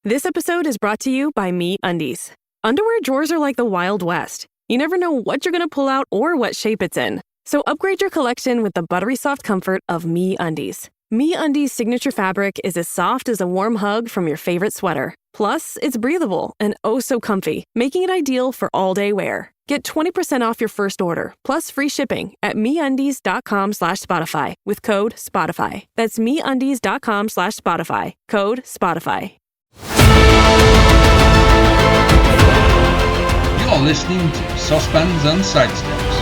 This episode is brought to you by Me Undies. Underwear drawers are like the Wild West. You never know what you're going to pull out or what shape it's in. So upgrade your collection with the buttery soft comfort of Me Undies. Me Undies' signature fabric is as soft as a warm hug from your favorite sweater. Plus, it's breathable and oh so comfy, making it ideal for all-day wear. Get 20% off your first order, plus free shipping at MeUndies.com/Spotify with code Spotify. That's MeUndies.com/Spotify, code Spotify. You're listening to Saucepans and Sidesteps.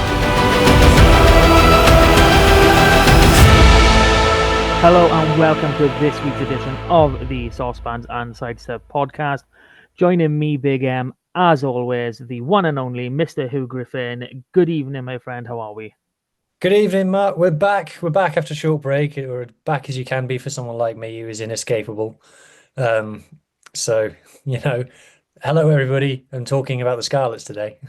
Hello and welcome to this week's edition of the Saucepans and Sidestep podcast. Joining me, Big M, as always, the one and only Mr. Huw Griffin. Good evening, my friend. How are we? Good evening, Matt. We're back. We're back after a short break, or back as you can be for someone like me who is inescapable. So, hello everybody. I'm talking about the Scarlets today.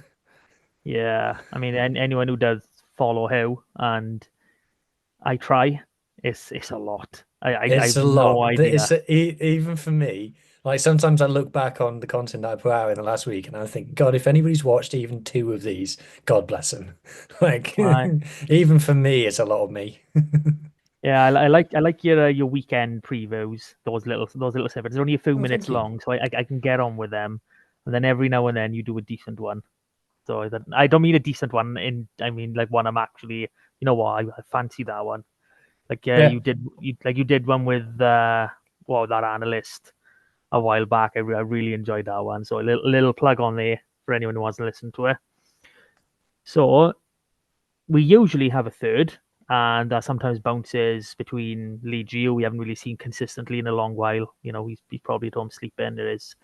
Yeah, I mean, anyone who does follow Huw, and I try, it's a lot. It's I a have lot. no idea. Even for me, like sometimes I look back on the content that I put out in the last week and I think, God, if anybody's watched even 2 of these, God bless them. Like, Right. even for me, it's a lot of me. Yeah, I like your weekend previews. Those little snippets. They're only a few minutes Thank you. long, so I can get on with them. And then every now and then you do a decent one. So I don't mean a decent one. I mean like one I'm actually. You know what? I fancy that one. Like Yeah. you did one with that analyst a while back. I really enjoyed that one. So a little plug on there for anyone who wants to listen to it. So we usually have a third, and that sometimes bounces between Lee Gio, we haven't really seen consistently in a long while. He's probably at home sleeping. It's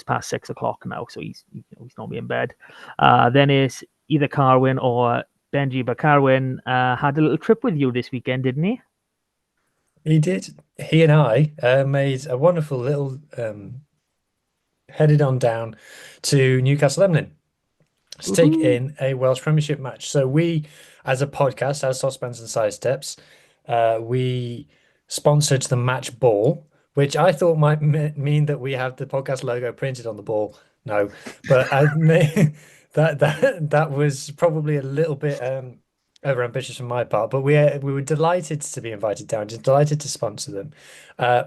past 6 o'clock now, so he's normally in bed. Then it's either Carwin or Benji, but Carwin had a little trip with you this weekend, didn't he? He did. He and I made a wonderful little headed on down to Newcastle Emlyn to take in a Welsh Premiership match. So we, as a podcast, as Saucepans and Sidesteps, we sponsored the match ball, which I thought might mean that we have the podcast logo printed on the ball. No, but that was probably a little bit over ambitious from my part. But we were delighted to be invited down, just delighted to sponsor them.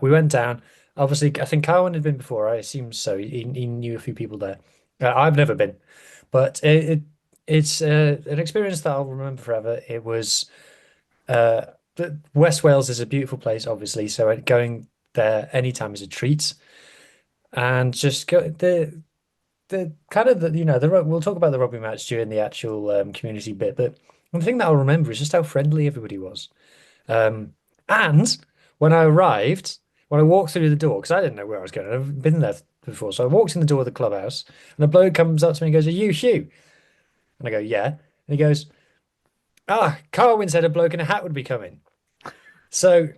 We went down. Obviously, I think Carwin had been before. I assume so. He knew a few people there. I've never been, but it's an experience that I'll remember forever. It was West Wales is a beautiful place, obviously. So going there anytime is a treat, and just go the kind of we'll talk about the rugby match during the actual community bit, but one thing that I'll remember is just how friendly everybody was. And when I walked through the door, because I didn't know where I was going, I've been there before, so I walked in the door of the clubhouse, and a bloke comes up to me and goes, "Are you Huw?" And I go, "Yeah." And he goes, Carwin said a bloke in a hat would be coming. So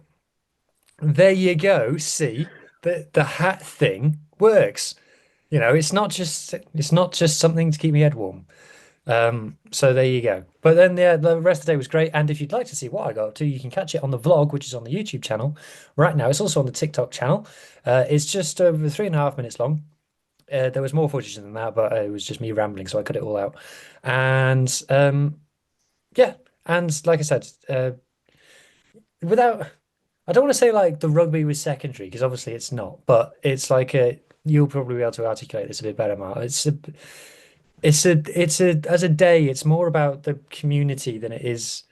there you go. See, the hat thing works. It's not just something to keep my head warm. So there you go. But then the rest of the day was great. And if you'd like to see what I got up to, you can catch it on the vlog, which is on the YouTube channel right now. It's also on the TikTok channel. It's just over 3.5 minutes long. There was more footage than that, but it was just me rambling, so I cut it all out. And and like I said, I don't want to say like the rugby was secondary, because obviously it's not, but it's like you'll probably be able to articulate this a bit better, Mark. As a day, it's more about the community than it is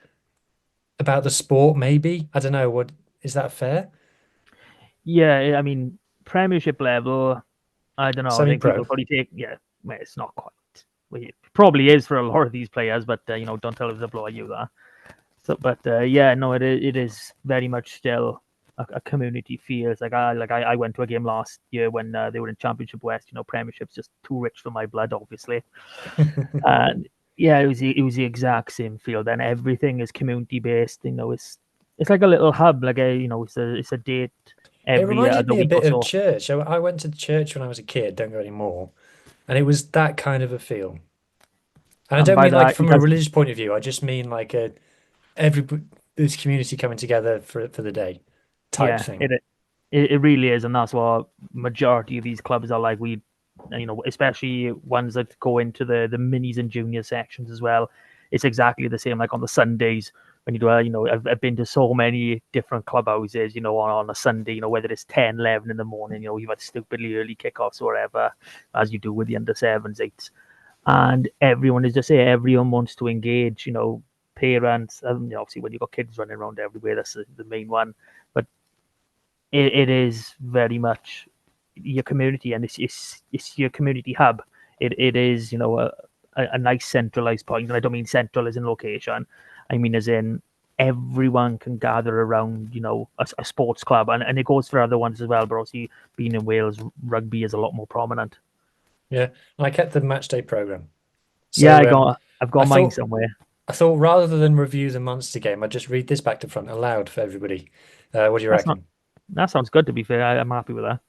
about the sport, maybe. I don't know, is that fair? Yeah, I mean, Premiership level, I don't know. I think Semi-pro. people probably well, it's not quite. Well, it probably is for a lot of these players, but don't tell us to blow at you that. So, but it is very much still a community feel. It's like I went to a game last year when they were in Championship West. Premiership's just too rich for my blood, obviously. And yeah, it was the exact same feel. Then everything is community based. It's like a little hub. Like it's a date It every reminded me a week or bit so. of church. I went to church when I was a kid, don't go anymore, and it was that kind of a feel. And I And don't by mean like that, from a religious point of view. I just mean like this community coming together for the day type thing. It really is, and that's what majority of these clubs are like. Especially ones that go into the minis and junior sections as well. It's exactly the same. Like on the Sundays when you do, I've been to so many different clubhouses. On a Sunday, whether it's 10, 11 in the morning. You've had stupidly early kickoffs or whatever, as you do with the under sevens, eights, and everyone is just there. Everyone wants to engage. Parents, obviously when you've got kids running around everywhere, that's the main one. But it is very much your community, and it's your community hub. It is a nice centralized point, and I don't mean central as in location. I mean as in everyone can gather around a sports club, and it goes for other ones as well. But obviously, being in Wales, rugby is a lot more prominent. Yeah, and I kept the match day program. Yeah, So I've I got mine thought somewhere. I thought rather than review the Munster game, I'd just read this back to front aloud for everybody. What do you That's not reckon? that sounds good. To be fair, I'm happy with that.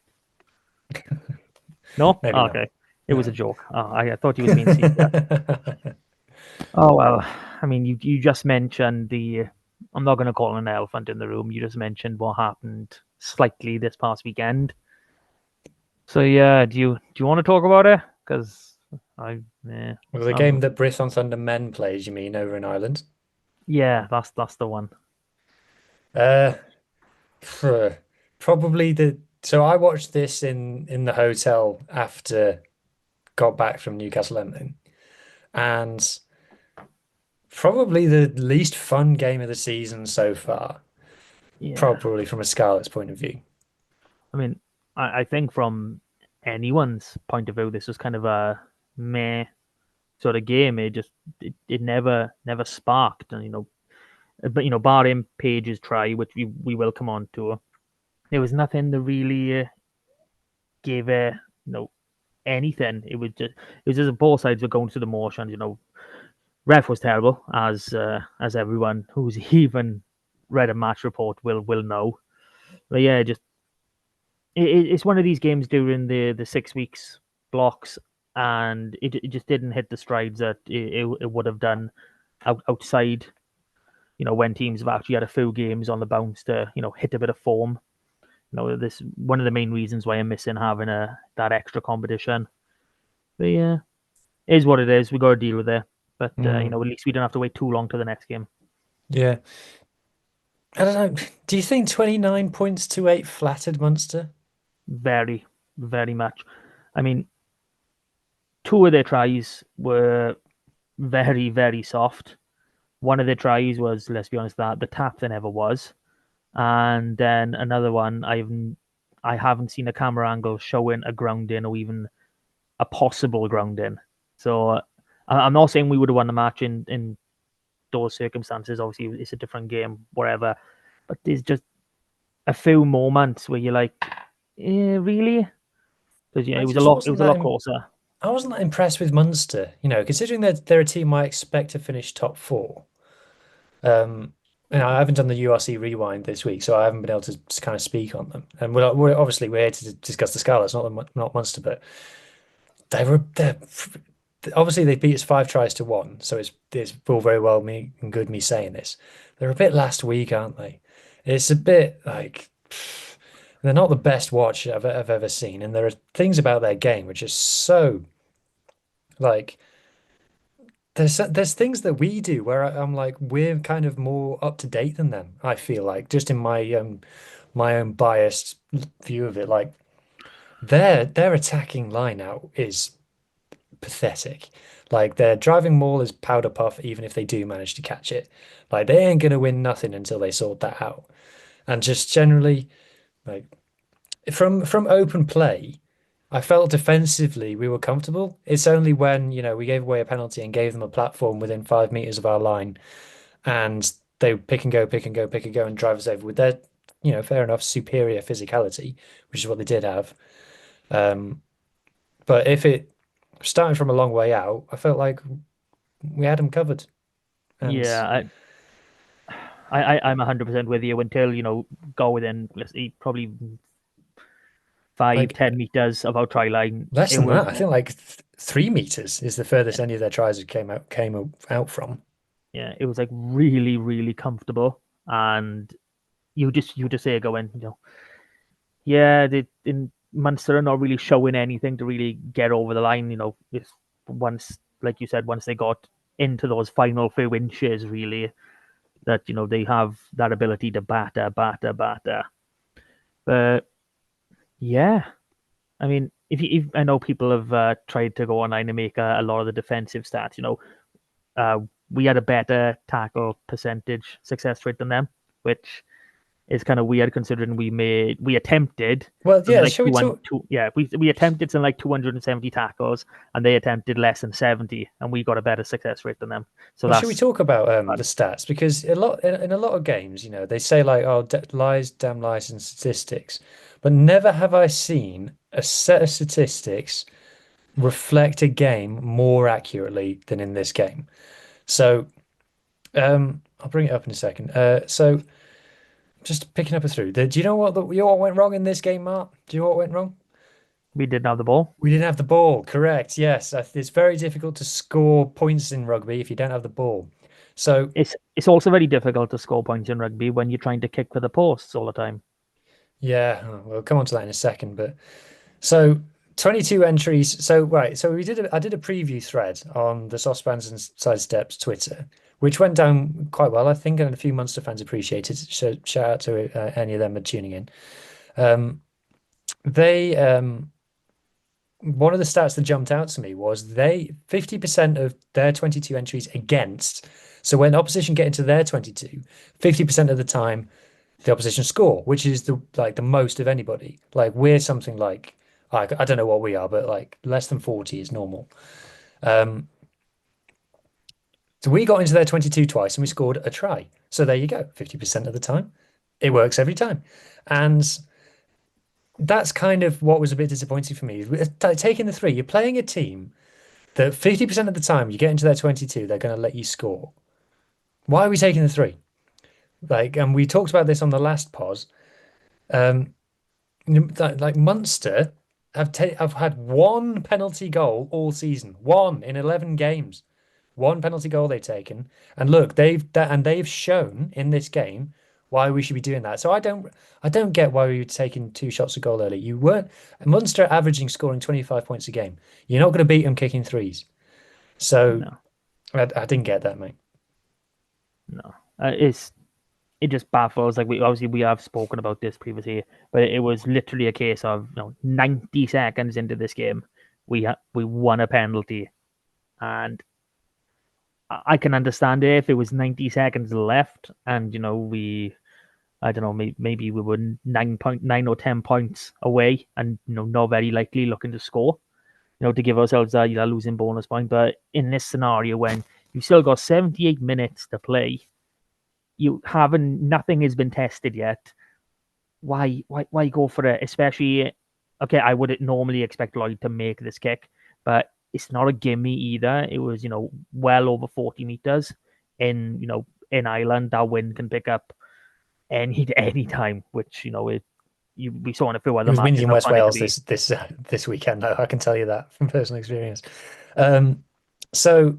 No, Maybe oh, not. okay, it was a No. joke. Oh, I thought he was being serious. Oh well, I mean, you just mentioned the. I'm not going to call it an elephant in the room. You just mentioned what happened slightly this past weekend. So yeah, do you want to talk about it? Because Well, the game that Brisson Thunder men plays, you mean, over in Ireland? yeah, that's the one. Uh, phew, probably the. So I watched this in the hotel after got back from Newcastle Emlyn, and probably the least fun game of the season so far. Yeah, Probably from a Scarlets point of view. I mean, I think from anyone's point of view, this was kind of a meh sort of game. It never sparked, and but barring Page's try, which we will come on to, there was nothing that really gave anything. It was just both sides were going through the motions. Ref was terrible, as everyone who's even read a match report will know. But yeah, just it's one of these games during the 6 weeks blocks, and it just didn't hit the strides that it would have done outside. When teams have actually had a few games on the bounce to hit a bit of form. This one of the main reasons why I'm missing having that extra competition. But yeah, it is what it is. We got to deal with it. But Mm, at least we don't have to wait too long to the next game. yeah. I don't know. Do you think 29 points to 8 flattered Munster? Very, very much. I mean, two of their tries were very, very soft. One of their tries was, let's be honest, that the tap there never was, and then another one I haven't seen a camera angle showing a grounding or even a possible grounding. So I'm not saying we would have won the match in those circumstances. Obviously, it's a different game, whatever. But there's just a few moments where you're like, really? Because I it was a just lot. It wasn't was a lot closer. I wasn't that impressed with Munster, considering that they're a team I expect to finish top four. Um, I haven't done the URC rewind this week, so I haven't been able to kind of speak on them. And we're here to discuss the Scarlets, not Munster, but they're obviously they beat us 5 tries to 1, so it's all very well me saying this. They're a bit last week, aren't they? It's a bit like they're not the best watch I've ever seen, and there are things about their game which are so like there's things that we do where I'm like we're kind of more up to date than them. I feel like just in my own biased view of it, like their attacking line out is pathetic. Like their driving maul is powder puff, even if they do manage to catch it. Like they ain't gonna win nothing until they sort that out. And just generally, like from open play, I felt defensively we were comfortable. It's only when, we gave away a penalty and gave them a platform within 5 meters of our line and they pick and go, pick and go, pick and go and drive us over with their, fair enough, superior physicality, which is what they did have. Um, but if it starting from a long way out, I felt like we had them covered. And Yeah, I'm 100% with you until go within, let's see, probably five, like 10 meters of our try line. less It than was that, I think like 3 meters is the furthest any of their tries came out from. yeah, it was like really, really comfortable, and you just say going, Yeah, in Munster are not really showing anything to really get over the line. If once, like you said, once they got into those final few inches, really, that they have that ability to batter, batter, batter. But yeah, I mean, if I know people have tried to go online and make a lot of the defensive stats. Uh, we had a better tackle percentage success rate than them, which is kind of weird considering we attempted Well, something yeah, like shall we talk? yeah, we attempted something like 270 tackles and they attempted less than 70 and we got a better success rate than them. So Well, should we that's talk about fun. the stats? Because in a lot of games, they say like, "Oh, lies, damn lies, and statistics," but never have I seen a set of statistics reflect a game more accurately than in this game. So, I'll bring it up in a second. So just picking up a through. Do you know what went wrong in this game, Mark? Do you know what went wrong? We didn't have the ball. We didn't have the ball. Correct. Yes, it's very difficult to score points in rugby if you don't have the ball. So It's also very difficult to score points in rugby when you're trying to kick for the posts all the time. yeah, we'll come on to that in a second. But so 22 entries. So right, so I did a preview thread on the Saucepans and Sidesteps Twitter, which went down quite well, I think, and a few Munster fans appreciated it. So shout out to any of them are tuning in. They One of the stats that jumped out to me was 50% of their 22 entries against. So when opposition get into their 22, 50% of the time the opposition score, which is the most of anybody. Like we're something like I don't know what we are, but like less than 40 is normal. So we got into their 22 twice and we scored a try. So there you go, 50% of the time. It works every time. And that's kind of what was a bit disappointing for me. Taking the three, you're playing a team that 50% of the time you get into their 22, they're going to let you score. Why are we taking the three? And we talked about this on the last pause. Like Munster have had one penalty goal all season, one in 11 games, one penalty goal they've taken. And look, they've shown in this game why we should be doing that. So I don't get why we were taking 2 shots a goal early. You weren't Munster averaging scoring 25 points a game. You're not going to beat them kicking threes. So No, I didn't get that, mate. no. It just baffles. Like we have spoken about this previously, but it was literally a case of 90 seconds into this game, we won a penalty, and I can understand it if it was 90 seconds left, and I don't know, maybe we were 9 or 10 points away, and not very likely looking to score, to give ourselves a losing bonus point. But in this scenario, when you've still got 78 minutes to play, nothing has been tested yet. Why go for it? Especially, okay, I would normally expect Lloyd to make this kick, but it's not a gimme either. It was well over 40 meters in Ireland. That wind can pick up any time, which we saw in a few It other was windy matches in how West fun it can Wales be. this weekend, though. I can tell you that from personal experience.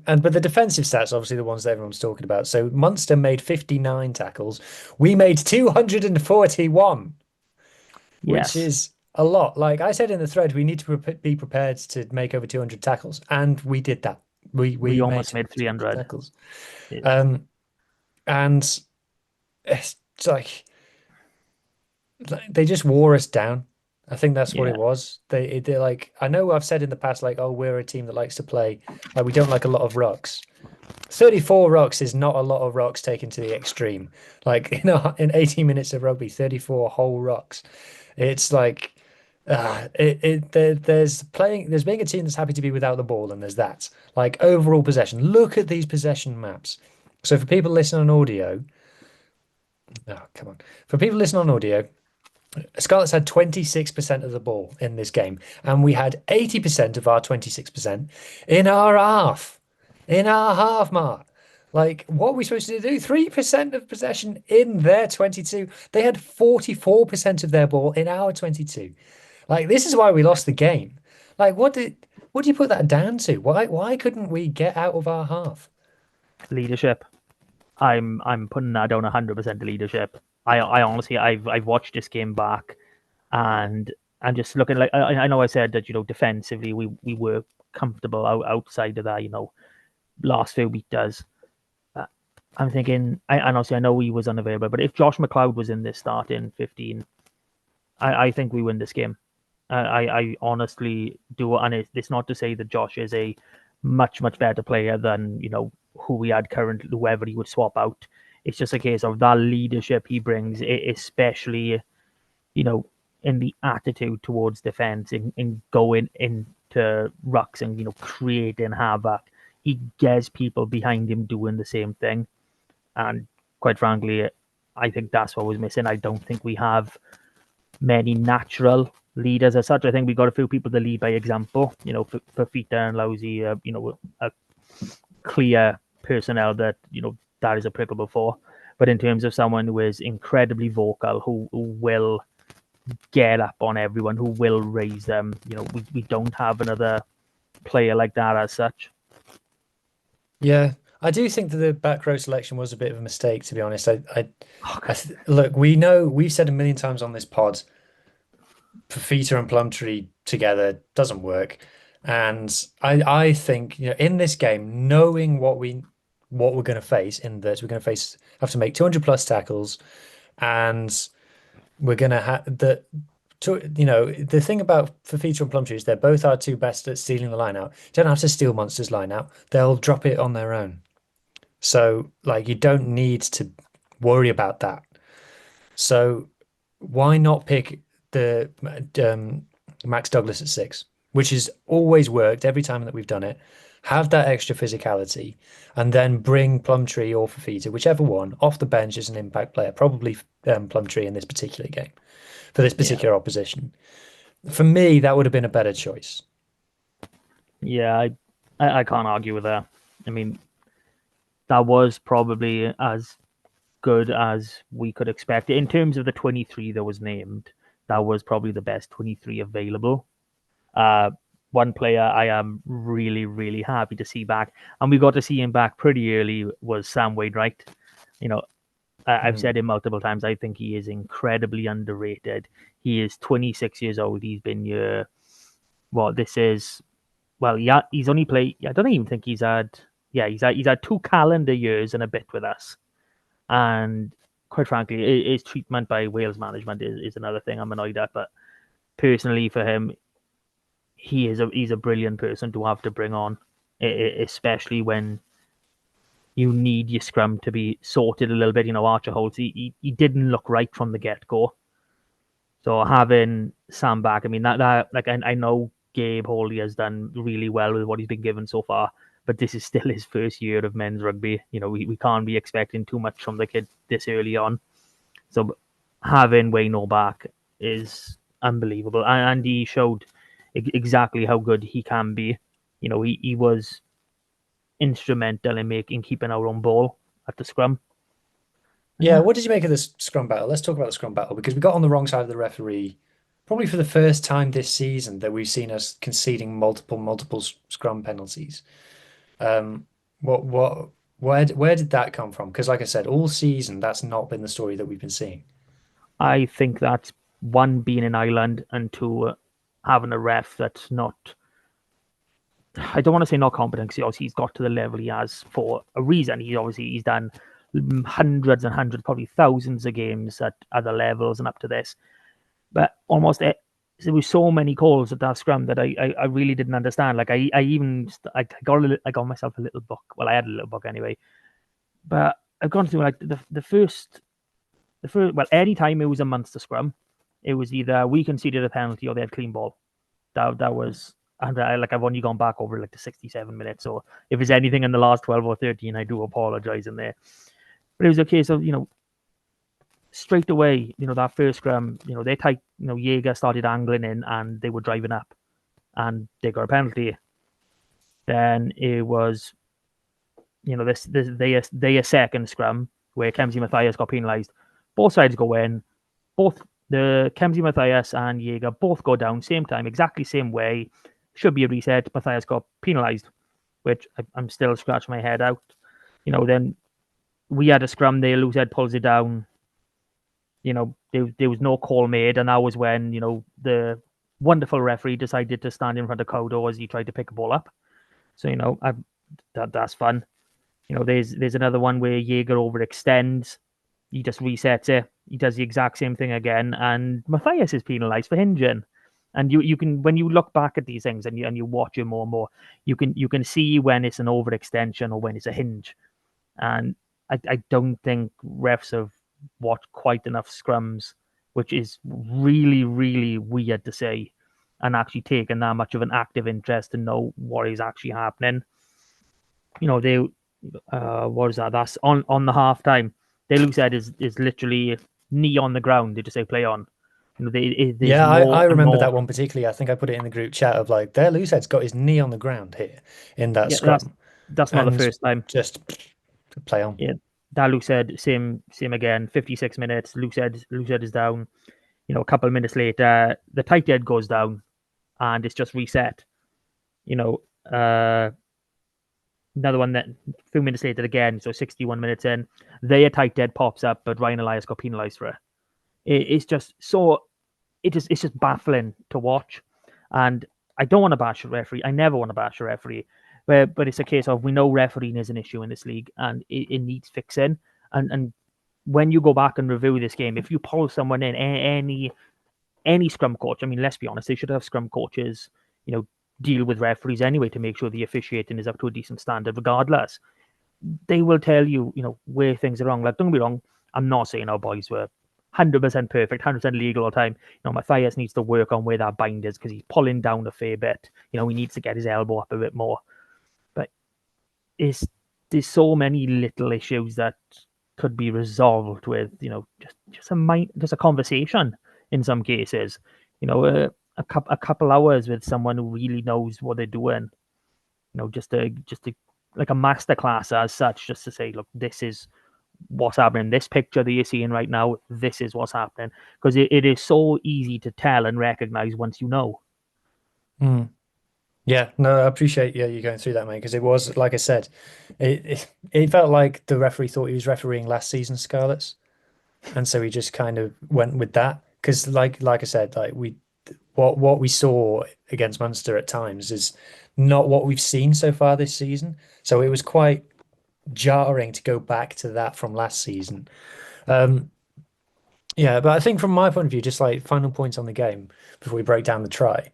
But the defensive stats, obviously the ones that everyone's talking about. So Munster made 59 tackles. We made 241, which Yes, is a lot. Like I said in the thread, we need to be prepared to make over 200 tackles, and we did that. we We made almost made 200 300. tackles. Yeah, Um, and it's like they just wore us down. I think that's what yeah, it was. They like I know I've said in the past like, oh, we're a team that likes to play like we don't like a lot of rucks. 34 rucks is not a lot of rucks taken to the extreme. Like in 18 minutes of rugby, 34 whole rucks. It's like there's being a team that's happy to be without the ball, and there's that. Like overall possession. Look at these possession maps. So for people listening on audio, oh come on. For people listening on audio, Scarlets had 26% of the ball in this game, and we had 80% of our 26% in our half. In our half, Mark. Like, what are we supposed to do? 3% of possession in their 22. They had 44% of their ball in our 22. Like, this is why we lost the game. Like, what do you put that down to? Why couldn't we get out of our half? leadership. I'm putting that down 100% leadership. I honestly I've watched this game back, and just looking like I know I said that defensively we were comfortable outside of that last few meters. I'm thinking, and obviously I know he was unavailable, but if Josh McLeod was in this starting 15, I think we win this game. I honestly do, and it's not to say that Josh is a much better player than who we had currently, whoever he would swap out. It's just a case of that leadership he brings, especially in the attitude towards defense, in going into rucks and creating havoc. He gets people behind him doing the same thing, and quite frankly, I think that's what was missing. I don't think we have many natural leaders as such. I think we got a few people to lead by example. Fafita and Lousy, a clear personnel that that is applicable for. But in terms of someone who is incredibly vocal, who will get up on everyone, who will raise them, we don't have another player like that as such. Yeah, I do think that the back row selection was a bit of a mistake, to be honest. Look, we've said a million times on this pod, Fafita and Plumtree together doesn't work. And I think, in this game, knowing what we're going to face, in that we're going to have to make 200 plus tackles, and we're going to have the thing about Fafita and Plumtree is they're both our two best at stealing the line out. You don't have to steal Munster's line out. They'll drop it on their own. So, you don't need to worry about that. So why not pick the Max Douglas at 6, which has always worked every time that we've done it? Have that extra physicality, and then bring Plumtree or Fafita, whichever one, off the bench as an impact player. Probably Plumtree in this particular game for this particular opposition. For me, that would have been a better choice. Yeah, I can't argue with that. I mean, that was probably as good as we could expect. In terms of the 23 that was named, that was probably the best 23 available. One player I am really happy to see back, and we got to see him back pretty early, was Sam Wainwright. I've said it multiple times. I think he is incredibly underrated. He is 26 years old. He's been here. He's only played. I don't even think he's had. Yeah, he's had 2 calendar years and a bit with us. And quite frankly, his treatment by Wales management is another thing I'm annoyed at. But personally, for him, he's a brilliant person to have to bring on, especially when you need your scrum to be sorted a little bit. Archer Holtz, he didn't look right from the get-go. So having Sam back, I mean, that I know Gabe Hawley has done really well with what he's been given so far, but this is still his first year of men's rugby. We can't be expecting too much from the kid this early on. So having Wayno back is unbelievable. And he showed exactly how good he can be. He was instrumental in keeping our own ball at the scrum. Yeah, what did you make of this scrum battle? Let's talk about the scrum battle, because we got on the wrong side of the referee probably for the first time this season that we've seen us conceding multiple scrum penalties. Where did that come from? Because like I said, all season that's not been the story that we've been seeing. I think that's one, being in Ireland, and two, having a ref that's not, I don't want to say not competent, because obviously he's got to the level he has for a reason. He's done hundreds and hundreds, probably thousands of games at other levels and up to this. But there were so many calls at that scrum that I really didn't understand. Like I got myself a little book. Well, I had a little book anyway. But I've gone through like the first. Well, any time it was a Munster scrum, it was either we conceded a penalty or they had clean ball. That was, and I've only gone back over like the 67 minutes. So if there's anything in the last 12 or 13, I do apologize in there. But it was a case of straight away, that first scrum, they tight, Jaeger started angling in and they were driving up, and they got a penalty. Then it was, their second scrum where Kemsey Mathias got penalised. Both sides go in, both the Kemsey Mathias and Jaeger both go down same time, exactly same way. Should be a reset. Mathias got penalised, which I'm still scratching my head out. Then we had a scrum there. Loosehead pulls it down. there was no call made, and that was when the wonderful referee decided to stand in front of Kodo as he tried to pick a ball up. So that's fun. There's another one where Jaeger overextends. He just resets it. He does the exact same thing again, and Matthias is penalised for hinging. And you can, when you look back at these things and you watch it more and more, you can see when it's an overextension or when it's a hinge. And I don't think refs have watched quite enough scrums, which is really, really weird to say, and actually taken that much of an active interest to know what is actually happening. They what is that? That's on the half time. Their loose head is literally knee on the ground. They just say play on. Yeah, I remember that one particularly. I think I put it in the group chat of like their loose head's got his knee on the ground here in that scrum. That's not the first time. Just play on. Yeah, that loose head, same again. 56 minutes. Loose head is down. A couple of minutes later, the tight head goes down, and it's just reset. Another one that a few minutes later again, so 61 minutes in, their tight head pops up, but Ryan Elias got penalised for it. It's just baffling to watch, and I don't want to bash a referee. I never want to bash a referee, but it's a case of we know refereeing is an issue in this league, and it needs fixing. And when you go back and review this game, if you pull someone in, any scrum coach, I mean, let's be honest, they should have scrum coaches, deal with referees anyway to make sure the officiating is up to a decent standard regardless. They will tell you, where things are wrong. Like, don't get me wrong, I'm not saying our boys were 100% perfect, 100% legal all the time. Matthias needs to work on where that bind is because he's pulling down a fair bit. He needs to get his elbow up a bit more. But there's so many little issues that could be resolved with, just a conversation in some cases. A couple hours with someone who really knows what they're doing. Just to like a masterclass as such, just to say, look, this is what's happening. This picture that you're seeing right now, this is what's happening. Because it is so easy to tell and recognize once you know. Yeah, no, I appreciate you going through that, mate, because it was, like I said, it felt like the referee thought he was refereeing last season's Scarlets. And so he just kind of went with that. Because like I said, like what we saw against Munster at times is not what we've seen so far this season. So it was quite jarring to go back to that from last season. Yeah, but I think from my point of view, just like final points on the game before we break down the try,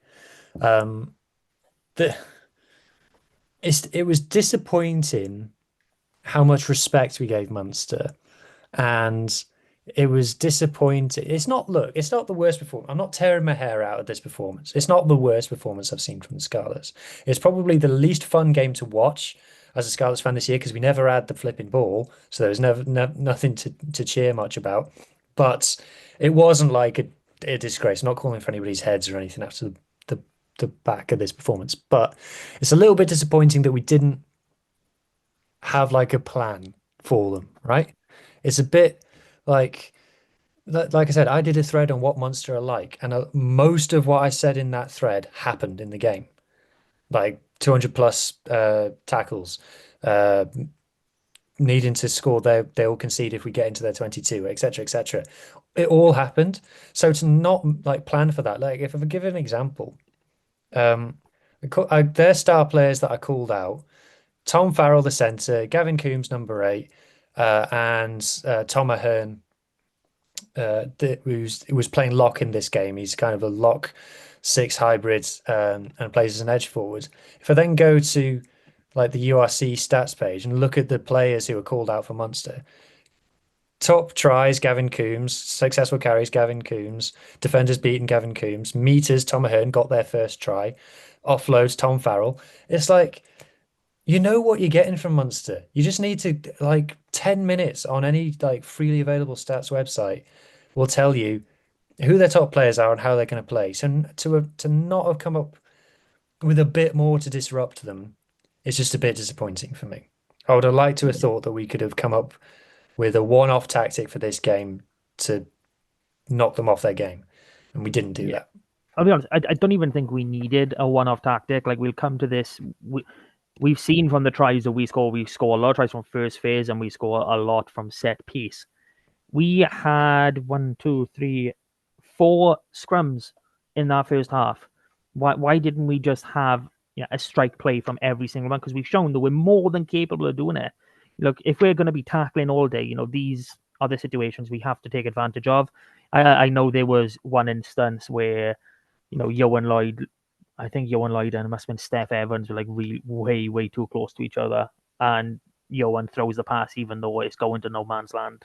it was disappointing how much respect we gave Munster, and it was disappointing. It's not the worst performance. I'm not tearing my hair out at this performance. It's not the worst performance I've seen from the Scarlets. It's probably the least fun game to watch as a Scarlets fan this year because we never had the flipping ball, so there was nothing to cheer much about. But it wasn't like a disgrace. I'm not calling for anybody's heads or anything after the back of this performance, but it's a little bit disappointing that we didn't have like a plan for them, right? It's a bit like I said, I did a thread on what Munster are like, and most of what I said in that thread happened in the game. Like 200 plus tackles, needing to score, they'll concede if we get into their 22, etc., etc. It all happened. So to not like plan for that, like if I give an example, their star players that I called out: Tom Farrell, the centre, Gavin Coombs, number 8, and Tom Ahern, who was playing lock in this game. He's kind of a lock 6 hybrid and plays as an edge forward. If I then go to like the URC stats page and look at the players who were called out for Munster, top tries, Gavin Coombs; successful carries, Gavin Coombs; defenders beaten, Gavin Coombs; meters, Tom Ahern got their first try; offloads, Tom Farrell. It's like, you know what you're getting from Munster. You just need to, like, 10 minutes on any like freely available stats website will tell you who their top players are and how they're going to play. So to not have come up with a bit more to disrupt them is just a bit disappointing for me. I would have liked to have thought that we could have come up with a one-off tactic for this game to knock them off their game, and we didn't do that. I'll be honest, I don't even think we needed a one-off tactic. Like, we'll come to this. We've seen from the tries that we score a lot of tries from first phase, and we score a lot from set piece. We had 4 scrums in that first half. Why didn't we just have a strike play from every single one? Because we've shown that we're more than capable of doing it. Look, if we're going to be tackling all day, these are the situations we have to take advantage of. I know there was one instance where, Johan Lloyd, I think Johan Lloyd and it must have been Steph Evans were like way, way too close to each other. And Johan throws the pass even though it's going to no man's land.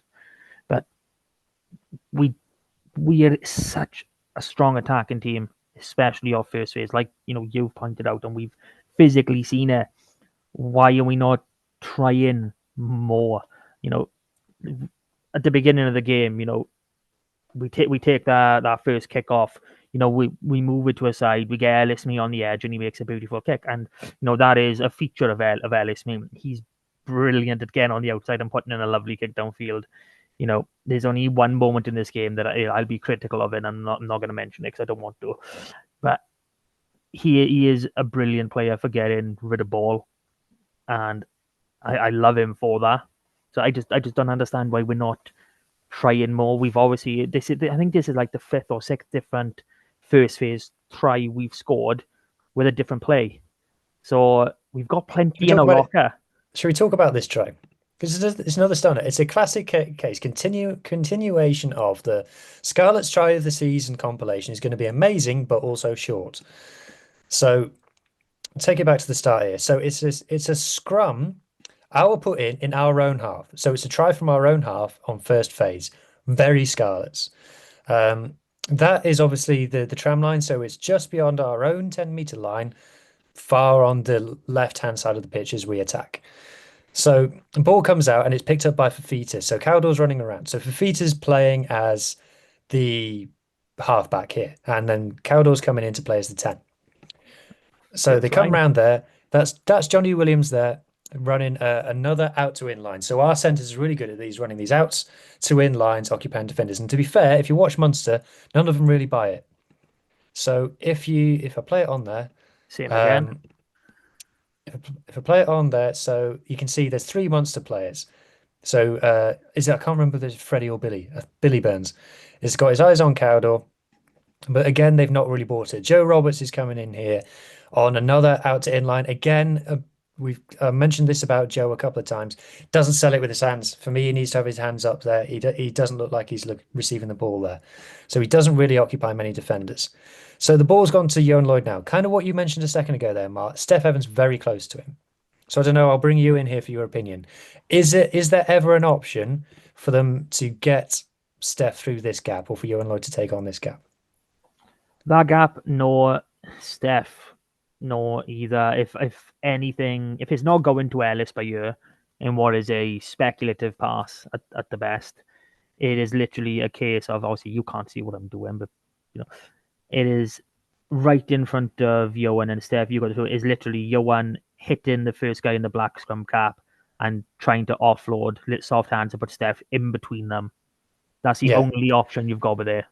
But we are such a strong attacking team, especially our first phase. Like you've pointed out, and we've physically seen it. Why are we not trying more? At the beginning of the game, we take that first kick off. We move it to a side. We get Ellis Mee on the edge, and he makes a beautiful kick. And that is a feature of Ellis Mee. He's brilliant at getting on the outside and putting in a lovely kick downfield. There's only one moment in this game that I'll be critical of it, and I'm not going to mention it because I don't want to. But he is a brilliant player for getting rid of ball, and I love him for that. So I just don't understand why we're not trying more. We've obviously I think this is like the 5th or 6th different first phase try we've scored with a different play. So we've got plenty in a locker. Should we talk about this try? Because it's another stunner. It's a classic case, continuation of the Scarlets try of the season compilation is going to be amazing, but also short. So take it back to the start here. So it's a scrum, our put in our own half. So it's a try from our own half on first phase. Very Scarlets. That is obviously the tram line. So it's just beyond our own 10-meter line, far on the left-hand side of the pitch as we attack. So the ball comes out and it's picked up by Fafita. So Caldor's running around. So Fafita's playing as the halfback here. And then Caldor's coming in to play as the 10. So they come round there. That's Johnny Williams there running another out to in line. So our centre is really good at running these outs to in lines, occupying defenders. And to be fair, if you watch Munster, none of them really buy it. So if I play it on there, same again. If I play it on there, so you can see there's 3 Munster players. So I can't remember if it's Freddie or Billy. Billy Burns. He's got his eyes on Cowdor, but again they've not really bought it. Joe Roberts is coming in here on another out to inline. Again, we've mentioned this about Joe a couple of times. Doesn't sell it with his hands. For me, he needs to have his hands up there. He doesn't look like he's receiving the ball there. So he doesn't really occupy many defenders. So the ball's gone to Johan Lloyd now. Kind of what you mentioned a second ago there, Mark. Steph Evans very close to him. So I don't know. I'll bring you in here for your opinion. Is there ever an option for them to get Steph through this gap, or for Johan Lloyd to take on this gap? That gap, no. Steph, no either. If anything, if it's not going to Ellis by year in what is a speculative pass at the best, it is literally a case of, obviously you can't see what I'm doing, but it is right in front of Johan and Steph. You got to do it is literally Johan hitting the first guy in the black scrum cap and trying to offload soft hands and put Steph in between them. That's the only option you've got over there.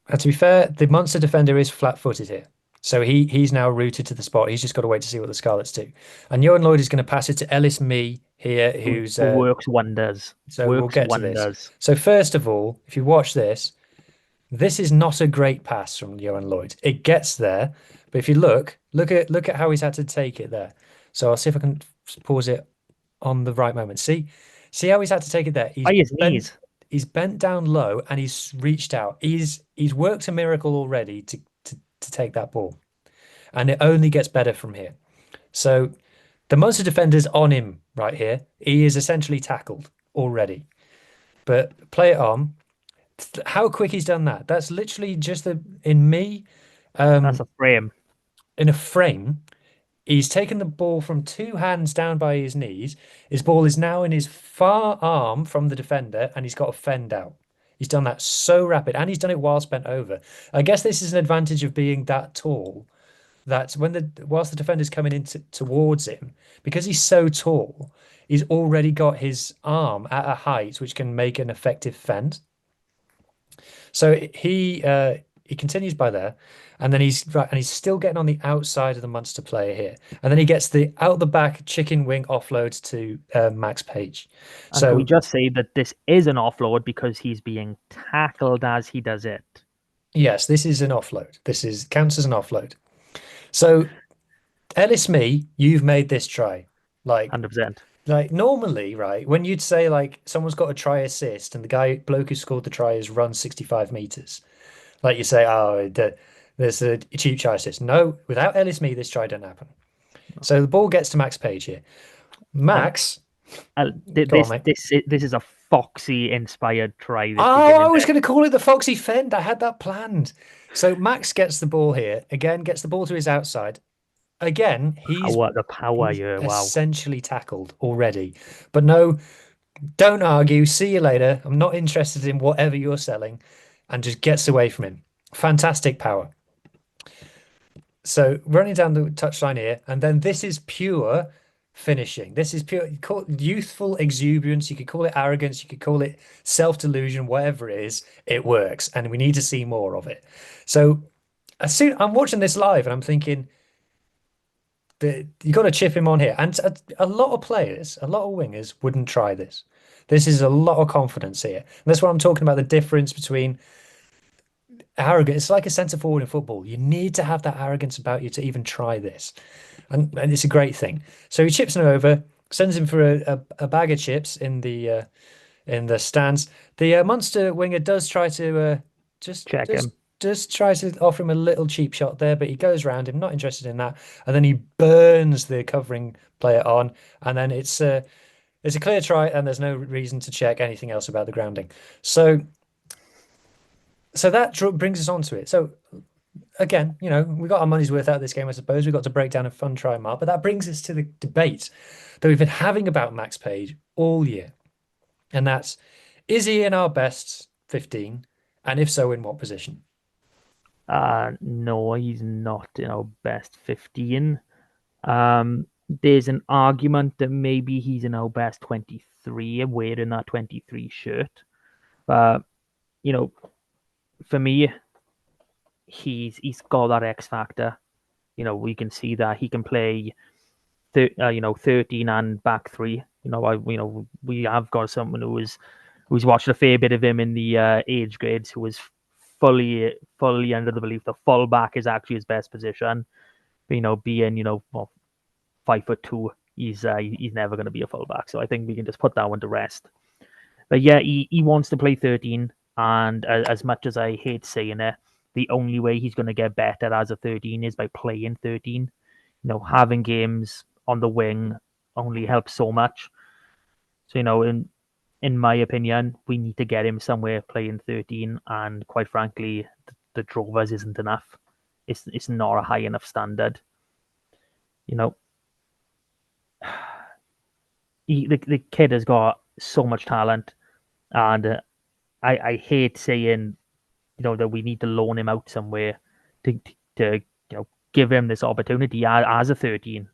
And to be fair, the Munster defender is flat-footed here. So he's now rooted to the spot. He's just got to wait to see what the Scarlets do. And Johan Lloyd is going to pass it to Ellis Mee here, who works wonders. So we'll get to this. So first of all, if you watch this, this is not a great pass from Johan Lloyd. It gets there, but if you look at how he's had to take it there. So I'll see if I can pause it on the right moment. See how he's had to take it there. He's bent down low and he's reached out. He's worked a miracle already to take that ball, and it only gets better from here. So the Munster defender's on him right here. He is essentially tackled already, but play it on. How quick he's done that. That's literally just that's a frame. In a frame, he's taken the ball from 2 hands down by his knees. His ball is now in his far arm from the defender, and he's got a fend out. He's done that so rapid, and he's done it whilst bent over. I guess this is an advantage of being that tall, that whilst the defender's coming in towards him, because he's so tall, he's already got his arm at a height which can make an effective fend. So he continues by there, And then he's still getting on the outside of the Munster player here. And then he gets the out the back chicken wing offload to Max Page. And can we So just say that this is an offload because he's being tackled as he does it? yes, this is an offload. Counts as an offload. So Ellis Me, you've made this try. Like 100%. normally, right, when you'd say like someone's got a try assist and the bloke who scored the try has run 65 meters, like you say, oh, there's a cheap try assist. No, without Ellis Me, this try don't happen. So the ball gets to Max Page here. And Max, go on, this mate. this is a Foxy inspired try this Oh, weekend, I isn't was it? going to call it the Foxy Fend. I had that planned. So Max gets the ball here again, gets the ball to his outside. Again, The power he's here. Wow. essentially tackled already. But no, don't argue. See you later. I'm not interested in whatever you're selling, and just gets away from him. Fantastic power. So running down the touchline here, and then this is pure finishing. This is pure youthful exuberance. You could call it arrogance. You could call it self-delusion. Whatever it is, it works, and we need to see more of it. So as soon I'm watching this live, and I'm thinking that you got to chip him on here. And a lot of players, a lot of wingers wouldn't try this. This is a lot of confidence here. And that's what I'm talking about, the difference between arrogance. It's like a centre forward in football. You need to have that arrogance about you to even try this. And it's a great thing. So he chips him over, sends him for a bag of chips in the stands. The Munster winger does try to just Check just him. just try to offer him a little cheap shot there, but he goes around him, not interested in that, and then he burns the covering player on, and then it's a clear try, and there's no reason to check anything else about the grounding. So that brings us on to it. So again, we got our money's worth out of this game, I suppose. We got to break down a fun try mark, but that brings us to the debate that we've been having about Max Page all year, and that's, is he in our best 15, and if so, in what position? No, he's not in our best 15. There's an argument that maybe he's in our best 23 and wearing that 23 shirt. But, for me, he's got that X factor. We can see that he can play 13 and back three. We have got someone who's watched a fair bit of him in the age grades, who was fully under the belief that full back is actually his best position. But, being 5'2", he's never going to be a full back. So I think we can just put that one to rest. But yeah, he wants to play 13, and as much as I hate saying it, the only way he's going to get better as a 13 is by playing 13. Having games on the wing only helps so much. So, in my opinion, we need to get him somewhere playing 13, and quite frankly, the Drovers isn't enough. It's not a high enough standard. The kid has got so much talent, and I hate saying that we need to loan him out somewhere to give him this opportunity as a 13.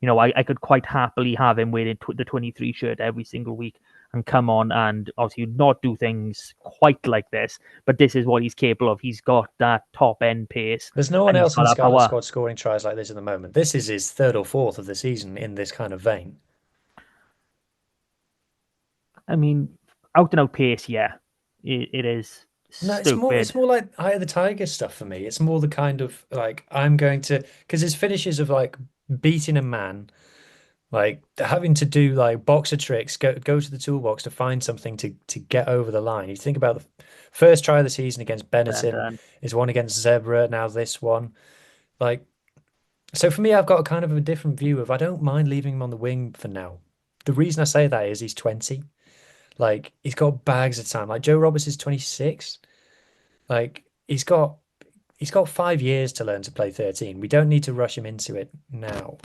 I could quite happily have him wearing the 23 shirt every single week and come on and obviously not do things quite like this, but this is what he's capable of. He's got that top end pace. There's no one and he's else in got the that Scarlet power. squad scoring tries like this at the moment. This is his third or fourth of the season in this kind of vein. I mean, out and out pace, yeah, it is No, stupid. it's more like Eye of the Tiger stuff for me. It's more the kind of like I'm going to, because his finishes of like beating a man, like having to do like boxer tricks, go to the toolbox to find something to get over the line. You think about the first try of the season against Benetton, And is one against Zebra, now this one. Like, so for me, I've got a kind of a different view of I don't mind leaving him on the wing for now. The reason I say that is he's 20. Like he's got bags of time. Like Joe Roberts is 26. Like he's got 5 years to learn to play 13. We don't need to rush him into it now.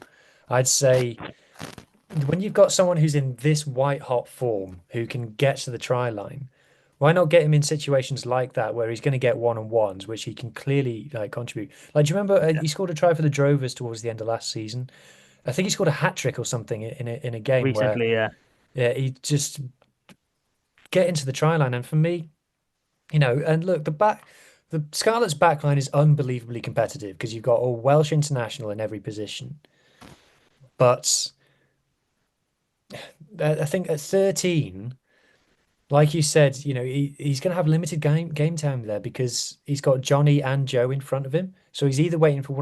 I'd say when you've got someone who's in this white hot form who can get to the try line, why not get him in situations like that where he's going to get one-on-ones, which he can clearly like contribute. Like, do you remember he scored a try for the Drovers towards the end of last season? I think he scored a hat trick or something in a game where recently, yeah. he just get into the try line. And for me, and look, the Scarlets backline is unbelievably competitive because you've got a Welsh international in every position. But I think at 13, like you said, he's going to have limited game time there because he's got Johnny and Joe in front of him. So he's either waiting for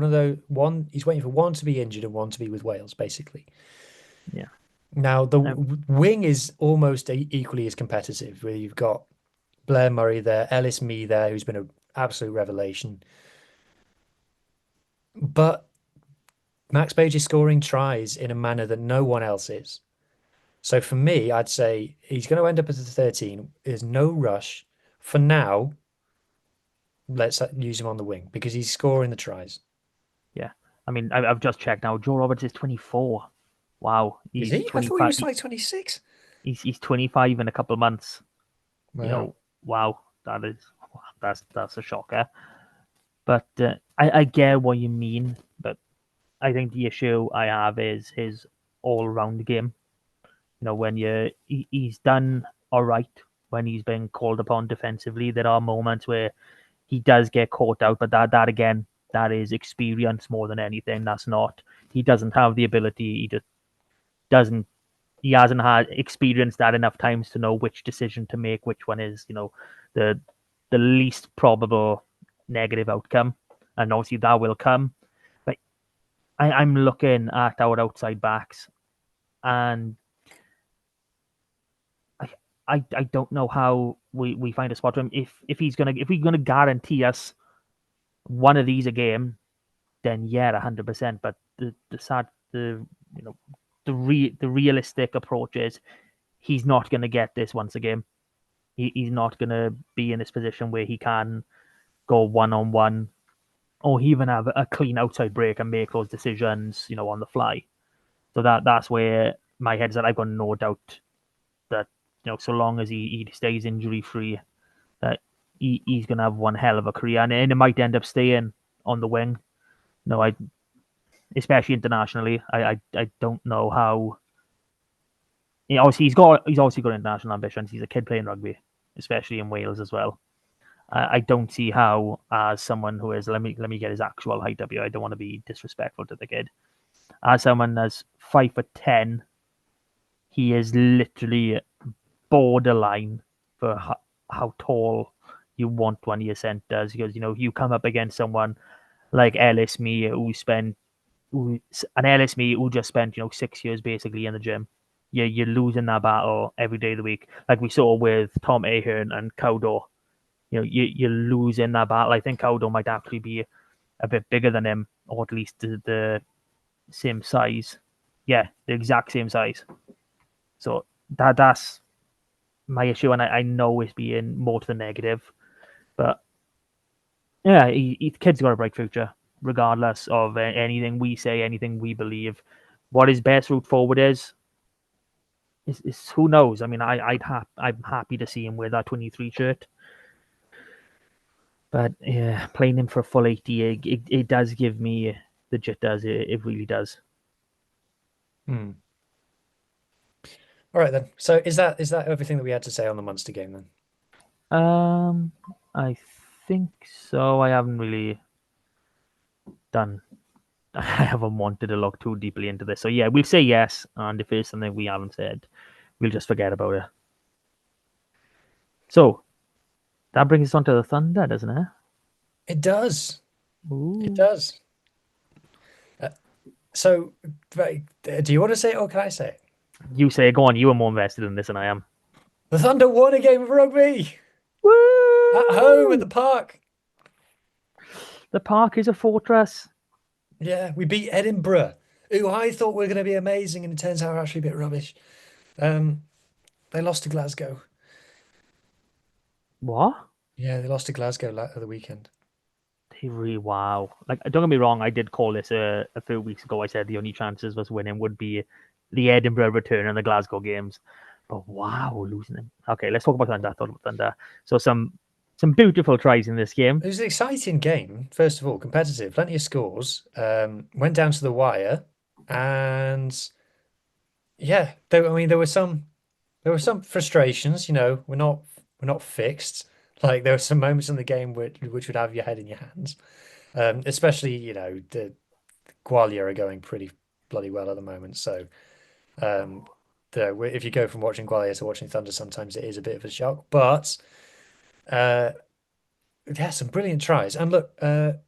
he's waiting for one to be injured and one to be with Wales, basically. Yeah. Now, the wing is almost equally as competitive, where you've got Blair Murray there, Ellis Mee there, who's been an absolute revelation. But Max Page is scoring tries in a manner that no one else is. So for me, I'd say he's going to end up as a 13. There's no rush. For now, let's use him on the wing because he's scoring the tries. Yeah. I mean, I've just checked now. Joe Roberts is 24. Wow. Is He's he? I thought he 25. was like 26. He's 25 in a couple of months. Wow. Wow. That's a shocker. But I get what you mean. But I think the issue I have is his all-round game. When he's done all right when he's been called upon defensively. There are moments where he does get caught out, but that again, that is experience more than anything. That's not. He doesn't have the ability. He just doesn't. He hasn't had experienced that enough times to know which decision to make, which one is the least probable negative outcome, and obviously that will come. But I'm looking at our outside backs, and I don't know how we find a spot for him. If we're gonna guarantee us one of these a game, then yeah, 100%. But the realistic approach is he's not gonna get this once a game. He's not gonna be in this position where he can go 1-on-1 or even have a clean outside break and make those decisions, on the fly. So that's where my head's at. I've got no doubt that so long as he stays injury free, that he's gonna have one hell of a career, and it might end up staying on the wing. Especially internationally, I don't know how. Obviously he's obviously got international ambitions. He's a kid playing rugby, especially in Wales as well. I don't see how, as someone who is let me get his actual height up here. I don't want to be disrespectful to the kid. As someone that's 5'10", he is literally borderline for how tall you want one of your centers, because you come up against someone like Ellis Mee who just spent 6 years basically in the gym. You're losing that battle every day of the week, like we saw with Tom Ahern and Cowdo. You're losing that battle. I think Cowdo might actually be a bit bigger than him, or at least the same size. Yeah, the exact same size. So that's my issue, and I know it's being more to the negative, but yeah, the kid's got a bright future, regardless of anything we say, anything we believe. What his best route forward is who knows? I mean, I'm happy to see him wear that 23 shirt, but yeah, playing him for a full 80, it does give me the jitters. It really does. All right then. So is that everything that we had to say on the Munster game then? I think so. I haven't really done. I haven't wanted to look too deeply into this. So yeah, we'll say yes, and if there's something we haven't said, we'll just forget about it. So that brings us on to the Thunder, doesn't it? It does. Ooh. It does. So, do you want to say it or can I say it? You say it. Go on. You are more invested in this than I am. The Thunder won a game of rugby. Woo! At home at the park. The park is a fortress. Yeah, we beat Edinburgh, who I thought were going to be amazing, and it turns out are actually a bit rubbish. They lost to Glasgow. What? Yeah, they lost to Glasgow at the weekend. Wow. Like, don't get me wrong, I did call this a few weeks ago. I said the only chances of us winning would be the Edinburgh return and the Glasgow games. But wow, losing them. Okay, let's talk about Thunder. So some beautiful tries in this game. It was an exciting game, first of all, competitive, plenty of scores. Went down to the wire, and yeah, there were some frustrations. We're not fixed. Like there were some moments in the game which would have your head in your hands. Especially, the Gwalia are going pretty bloody well at the moment. So um, if you go from watching Gwalia to watching Thunder, sometimes it is a bit of a shock. But uh, yeah, some brilliant tries. And look, the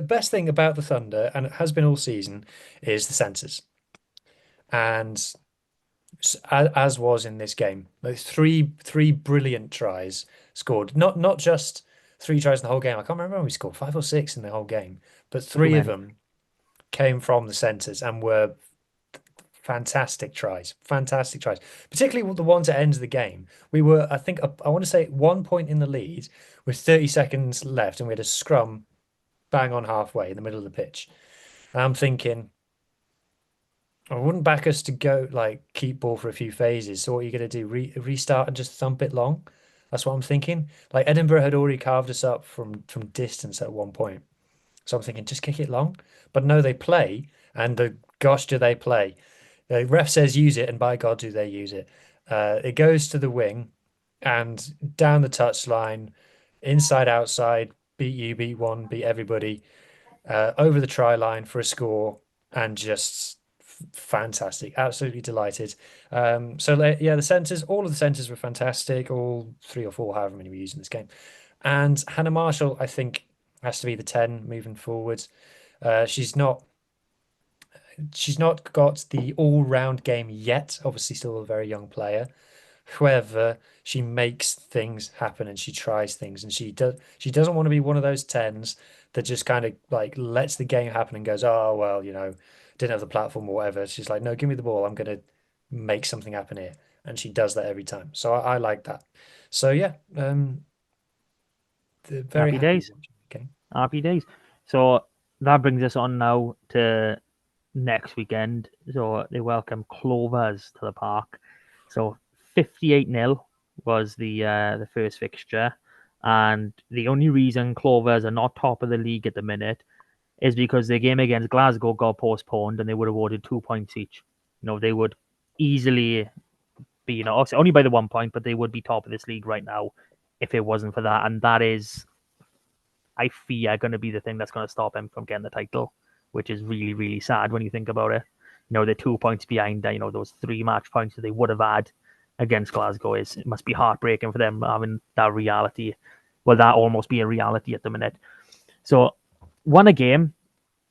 best thing about the Thunder, and it has been all season, is the centres. And as was in this game, like three brilliant tries scored. Not just three tries in the whole game. I can't remember when we scored 5 or 6 in the whole game, but Too three of many. them came from the centres and were fantastic tries. Fantastic tries. Particularly the ones at end of the game. We were, I think, I want to say 1 point in the lead with 30 seconds left, and we had a scrum bang on halfway in the middle of the pitch. And I'm thinking, I wouldn't back us to go like keep ball for a few phases. So what are you going to do? Restart and just thump it long? That's what I'm thinking. Like Edinburgh had already carved us up from distance at one point. So I'm thinking just kick it long. But no, they play, and gosh do they play. The ref says use it, and by God do they use it. It goes to the wing and down the touchline, inside, outside, beat you, beat one, beat everybody, over the try line for a score, and just fantastic. Absolutely delighted. Yeah, the centres, all of the centres were fantastic. All 3 or 4, however many we used in this game. And Hannah Marshall, I think, has to be the 10 moving forwards. She's not got the all-round game yet. Obviously, still a very young player. However, she makes things happen and she tries things, and she doesn't want to be one of those tens that just kind of like lets the game happen and goes, oh well, didn't have the platform or whatever. She's like, no, give me the ball. I'm gonna make something happen here. And she does that every time. So I like that. So yeah, very Happy happy days. watching the game. Happy days. So that brings us on now to next weekend. So they welcome Clovers to the park. So 58-0 was the first fixture, and the only reason Clovers are not top of the league at the minute is because their game against Glasgow got postponed, and they would have awarded 2 points each. They would easily be, obviously only by the 1 point, but they would be top of this league right now if it wasn't for that, and that is, I fear, going to be the thing that's going to stop him from getting the title, which is really, really sad when you think about it. They're 2 points behind, those 3 match points that they would have had against Glasgow. It must be heartbreaking for them having that reality. Well, that almost be a reality at the minute. So, won a game,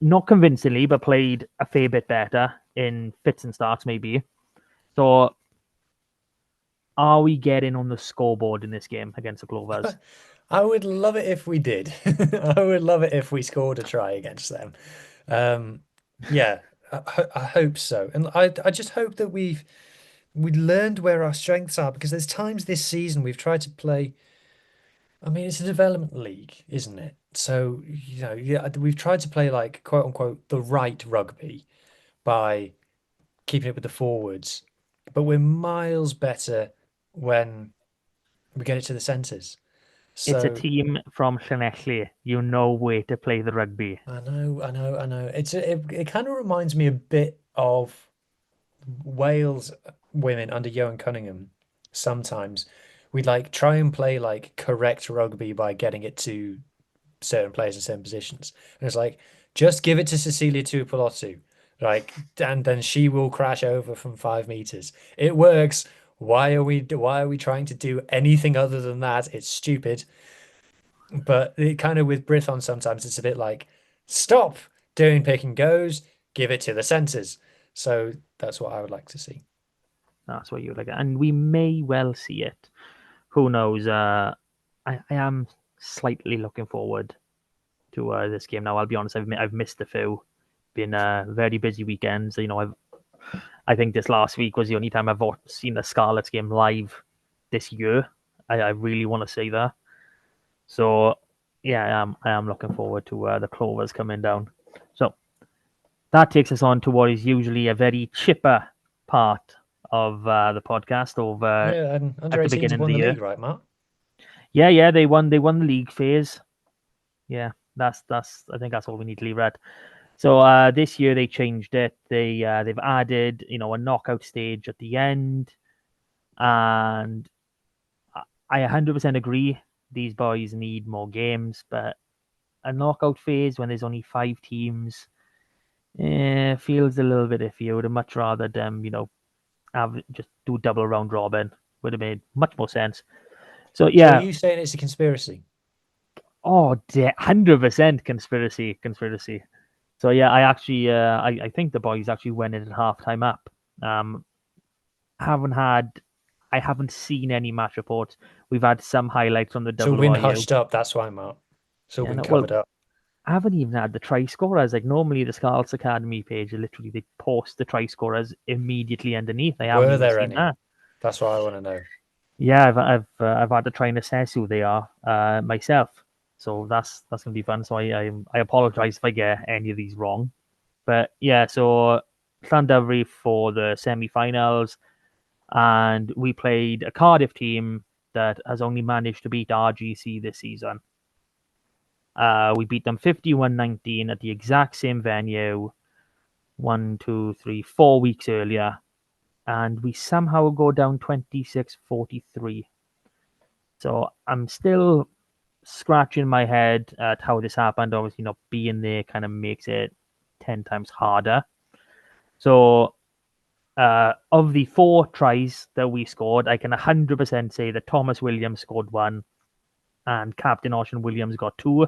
not convincingly, but played a fair bit better in fits and starts, maybe. So, are we getting on the scoreboard in this game against the Clovers? I would love it if we did. I would love it if we scored a try against them. Yeah, I hope so. And I just hope that we learned where our strengths are, because there's times this season we've tried to play. I mean, it's a development league, isn't it? So, yeah, we've tried to play like quote unquote the right rugby by keeping it with the forwards, but we're miles better when we get it to the centres. It's a So team from Llanelli. You know where to play the rugby. I know, I know, I know. It kind of reminds me a bit of Wales women under Johan Cunningham. Sometimes we'd like try and play like correct rugby by getting it to certain players in certain positions. And it's like, just give it to Cecilia Tuipulotu, like, and then she will crash over from 5 meters. It works. Why are we trying to do anything other than that? It's stupid. But it kind of with Brithon sometimes it's a bit like, stop doing pick and goes, give it to the centres. So that's what I would like to see. That's what you like, and we may well see it. Who knows? I am slightly looking forward to this game. Now, I'll be honest, I've missed a few. Been a very busy weekend. So, I think this last week was the only time I've seen the Scarlets game live this year. I really want to see that. So, yeah, I am looking forward to the Clovers coming down. So that takes us on to what is usually a very chipper part of the podcast over Yeah, and under at the 18s beginning have of won the the year. league, right, Mark? Yeah, they won the league phase. Yeah, that's I think that's all we need to leave at. So this year they changed it. They've added a knockout stage at the end, and I 100% agree. these boys need more games, but a knockout phase when there's only 5 teams feels a little bit iffy. I would have much rather them, just do double round robin. Would have made much more sense. So So yeah, are you saying it's a conspiracy? 100% conspiracy. So yeah, I actually, I think the boys actually went in at halftime up. I haven't seen any match reports. We've had some highlights on the So win WYU. hushed up, that's why, Mark. So Yeah, win no, covered up. I haven't even had the try scorers. Like normally, the Scarlets Academy page, literally they post the try scorers immediately underneath. I haven't Were even there seen any? that. That's what I want to know. Yeah, I've had to try and assess who they are myself. So that's gonna be fun. So I apologize if I get any of these wrong. But yeah, so Llandovery for the semi-finals, and we played a Cardiff team that has only managed to beat RGC this season. We beat them 51-19 at the exact same venue 4 weeks earlier, and we somehow go down 26-43. So I'm still scratching my head at how this happened. Obviously, not being there kind of makes it 10 times harder. So, of the 4 tries that we scored, I can 100% say that Thomas Williams scored 1 and Captain Ocean Williams got 2.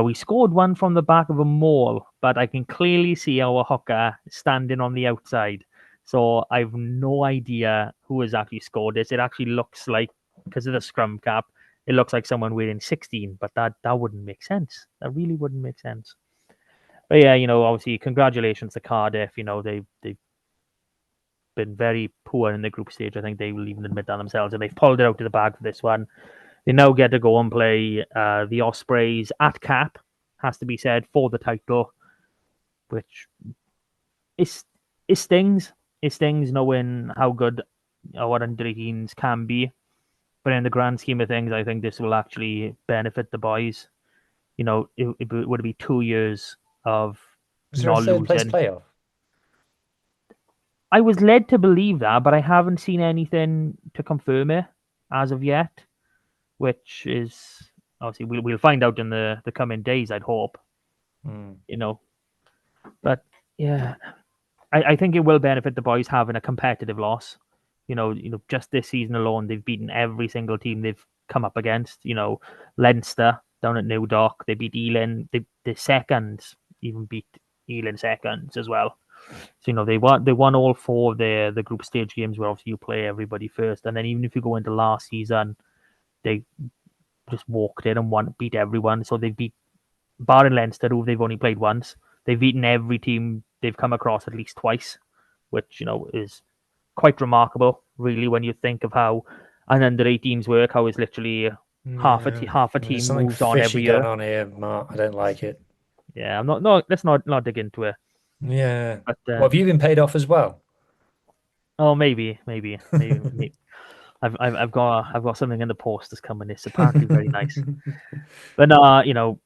We scored 1 from the back of a maul, but I can clearly see our hooker standing on the outside. So I've no idea who has actually scored this. It actually looks like, because of the scrum cap, it looks like someone wearing 16, but that wouldn't make sense. That really wouldn't make sense. But yeah, obviously, congratulations to Cardiff. They've been very poor in the group stage. I think they will even admit that themselves, and they've pulled it out of the bag for this one. They now get to go and play the Ospreys at Cap, has to be said, for the title, which it stings. It stings knowing how good our under-18s can be. But in the grand scheme of things, I think this will actually benefit the boys. It would be 2 years of Was there a not third place losing. playoff? I was led to believe that, but I haven't seen anything to confirm it as of yet, which is obviously we'll find out in the coming days, I'd hope. But yeah, I think it will benefit the boys having a competitive loss. Just this season alone, they've beaten every single team they've come up against. Leinster down at New Dock, they beat Ealing. The seconds even beat Ealing seconds as well. So they won all 4 of the group stage games where obviously you play everybody first, and then even if you go into last season, they just walked in and beat everyone. So they beat barring Leinster, who they've only played once. They've beaten every team they've come across at least twice, which is quite remarkable, really, when you think of how an under-18s work. How it's literally half a team There's something moves on fishy every going year. on here, Mark. I don't like it. Yeah, I'm not. No, let's not dig into it. Yeah. But Well, have you been paid off as well? oh, maybe. I've got something in the post that's coming. It's apparently very nice. But no,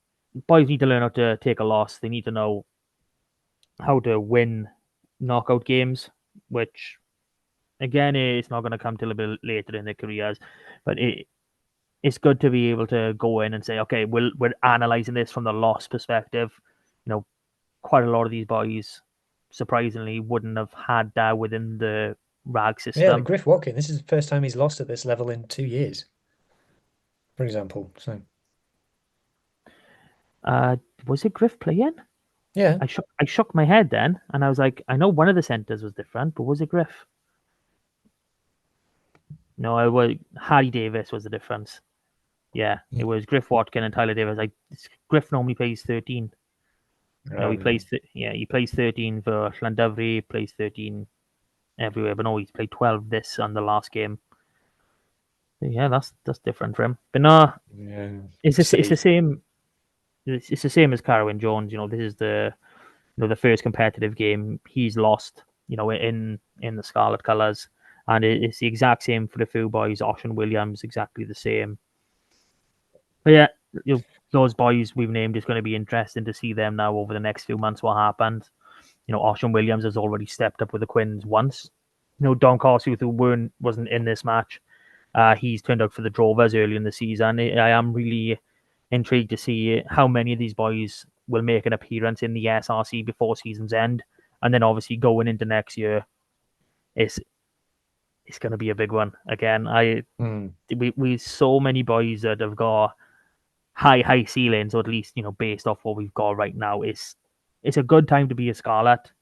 boys need to learn how to take a loss. They need to know how to win knockout games, which again it's not going to come till a bit later in their careers. But it's good to be able to go in and say, okay, we're analyzing this from the loss perspective. Quite a lot of these boys, surprisingly, wouldn't have had that within the RAG Yeah, system. Griff Watkin, this is the first time he's lost at this level in 2 years, for example. So Was it Griff playing? yeah, I shook my head then, and I was like, I know one of the centers was different, but was it Griff? No, it was Harry Davis was the difference. Yeah, it was Griff Watkin and Tyler Davis. Griff normally plays 13. He plays he plays 13 for Llandovery, plays 13 everywhere, but no, he's played 12 this and the last game. But yeah, that's different for him. But no, it's the same. It's the same as Carwyn Jones. This is the first competitive game he's lost. In the Scarlet colours, and it's the exact same for the few boys. Ocean Williams, exactly the same. But yeah, those boys we've named, is going to be interesting to see them now over the next few months. What happened? Ocean Williams has already stepped up with the Quins once. Don Kossuth, who wasn't in this match, He's turned out for the Drovers early in the season. I am really intrigued to see how many of these boys will make an appearance in the SRC before season's end, and then obviously going into next year, it's going to be a big one again. We so many boys that have got high ceilings, or at least based off what we've got right now. It's a good time to be a Scarlet.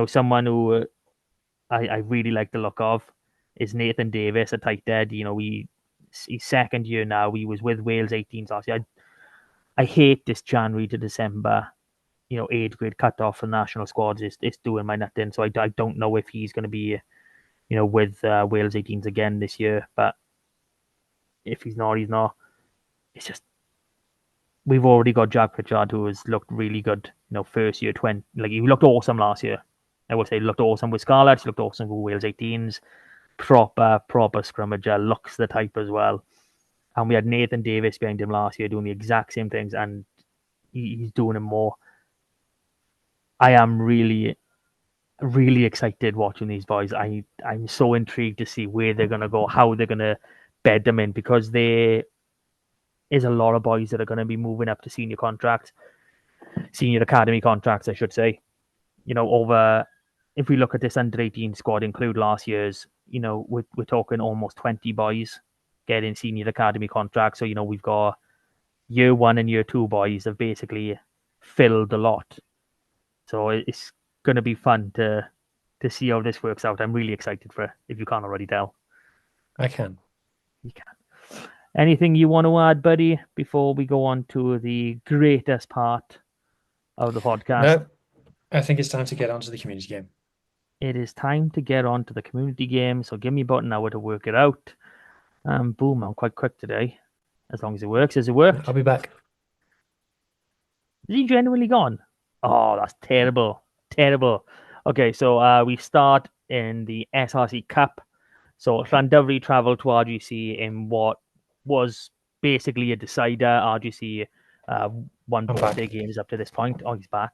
Someone who I really like the look of is Nathan Davis, a tight end. He's second year now. He was with Wales 18s last year. I hate this January to December, age grade cut off for national squads. It's doing my nut in. So I don't know if he's going to be, with Wales 18s again this year. But if he's not, he's not. It's just we've already got Jack Pritchard, who has looked really good. First year 20, like he looked awesome last year. I would say he looked awesome with Scarlets. He looked awesome with Wales 18s. Proper scrummager, looks the type as well. And we had Nathan Davis behind him last year doing the exact same things, and he's doing them more. I am really, really excited watching these boys. I'm so intrigued to see where they're going to go, how they're going to bed them in, because there is a lot of boys that are going to be moving up to senior academy contracts, I should say. If we look at this under 18 squad, include last year's, we're talking almost 20 boys getting senior academy contracts. So, we've got year 1 and year 2 boys have basically filled a lot. So it's going to be fun to see how this works out. I'm really excited for it, if you can't already tell. I can. You can. Anything you want to add, buddy, before we go on to the greatest part of the podcast? No, I think it's time to get onto the community game. It is time to get on to the community game. So give me about an hour to work it out. Boom, I'm quite quick today. As long as it works. Has it worked? I'll be back. Is he genuinely gone? Oh, that's terrible. Terrible. Okay, so we start in the SRC Cup. So Llandovery travelled to RGC in what was basically a decider. RGC won both their games up to this point. Oh, he's back.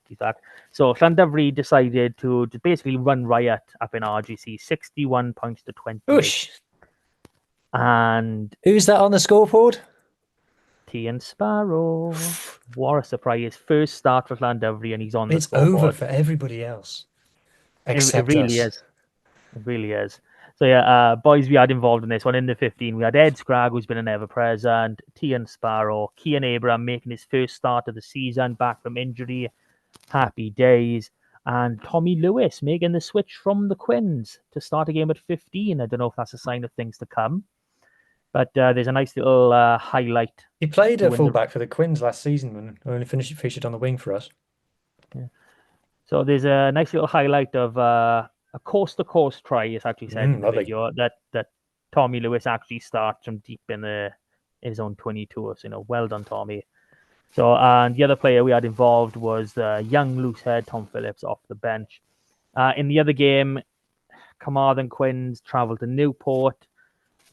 So Llandovery decided to basically run riot up in RGC, 61 points to 20. Oosh. And who's that on the scoreboard? Tian Sparrow. What a surprise. First start for Llandovery, and he's on the It's scoreboard. over for everybody else. Except it really us. is. It really is. So yeah, boys we had involved in this one in the 15. We had Ed Scragg, who's been an ever-present, Tian Sparrow, Cian Abraham making his first start of the season back from injury. Happy days. And Tommy Lewis making the switch from the Quins to start a game at 15. I don't know if that's a sign of things to come. But there's a nice little highlight. He played at fullback for the Quins last season and only featured on the wing for us. Yeah. So there's a nice little highlight of a coast-to-coast try, it's actually said in the video, that Tommy Lewis actually starts from deep in his own 22. So, well done, Tommy. So, and the other player we had involved was the young loosehead Tom Phillips off the bench. In the other game, Carmarthen Quins travelled to Newport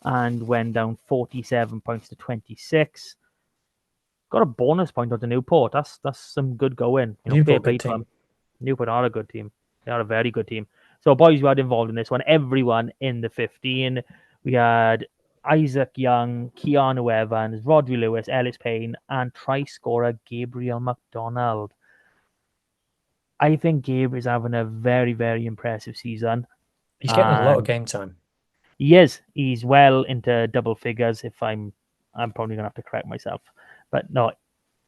and went down 47 points to 26. Got a bonus point on the Newport. That's some good going. Newport, good team. Newport are a good team. They are a very good team. So boys who had involved in this one, everyone in the 15. We had Isaac Young, Keanu Evans, Rodri Lewis, Ellis Payne, and try scorer Gabriel McDonald. I think Gabe is having a very, very impressive season. He's getting a lot of game time. He is. He's well into double figures. If I'm probably gonna have to correct myself, but no,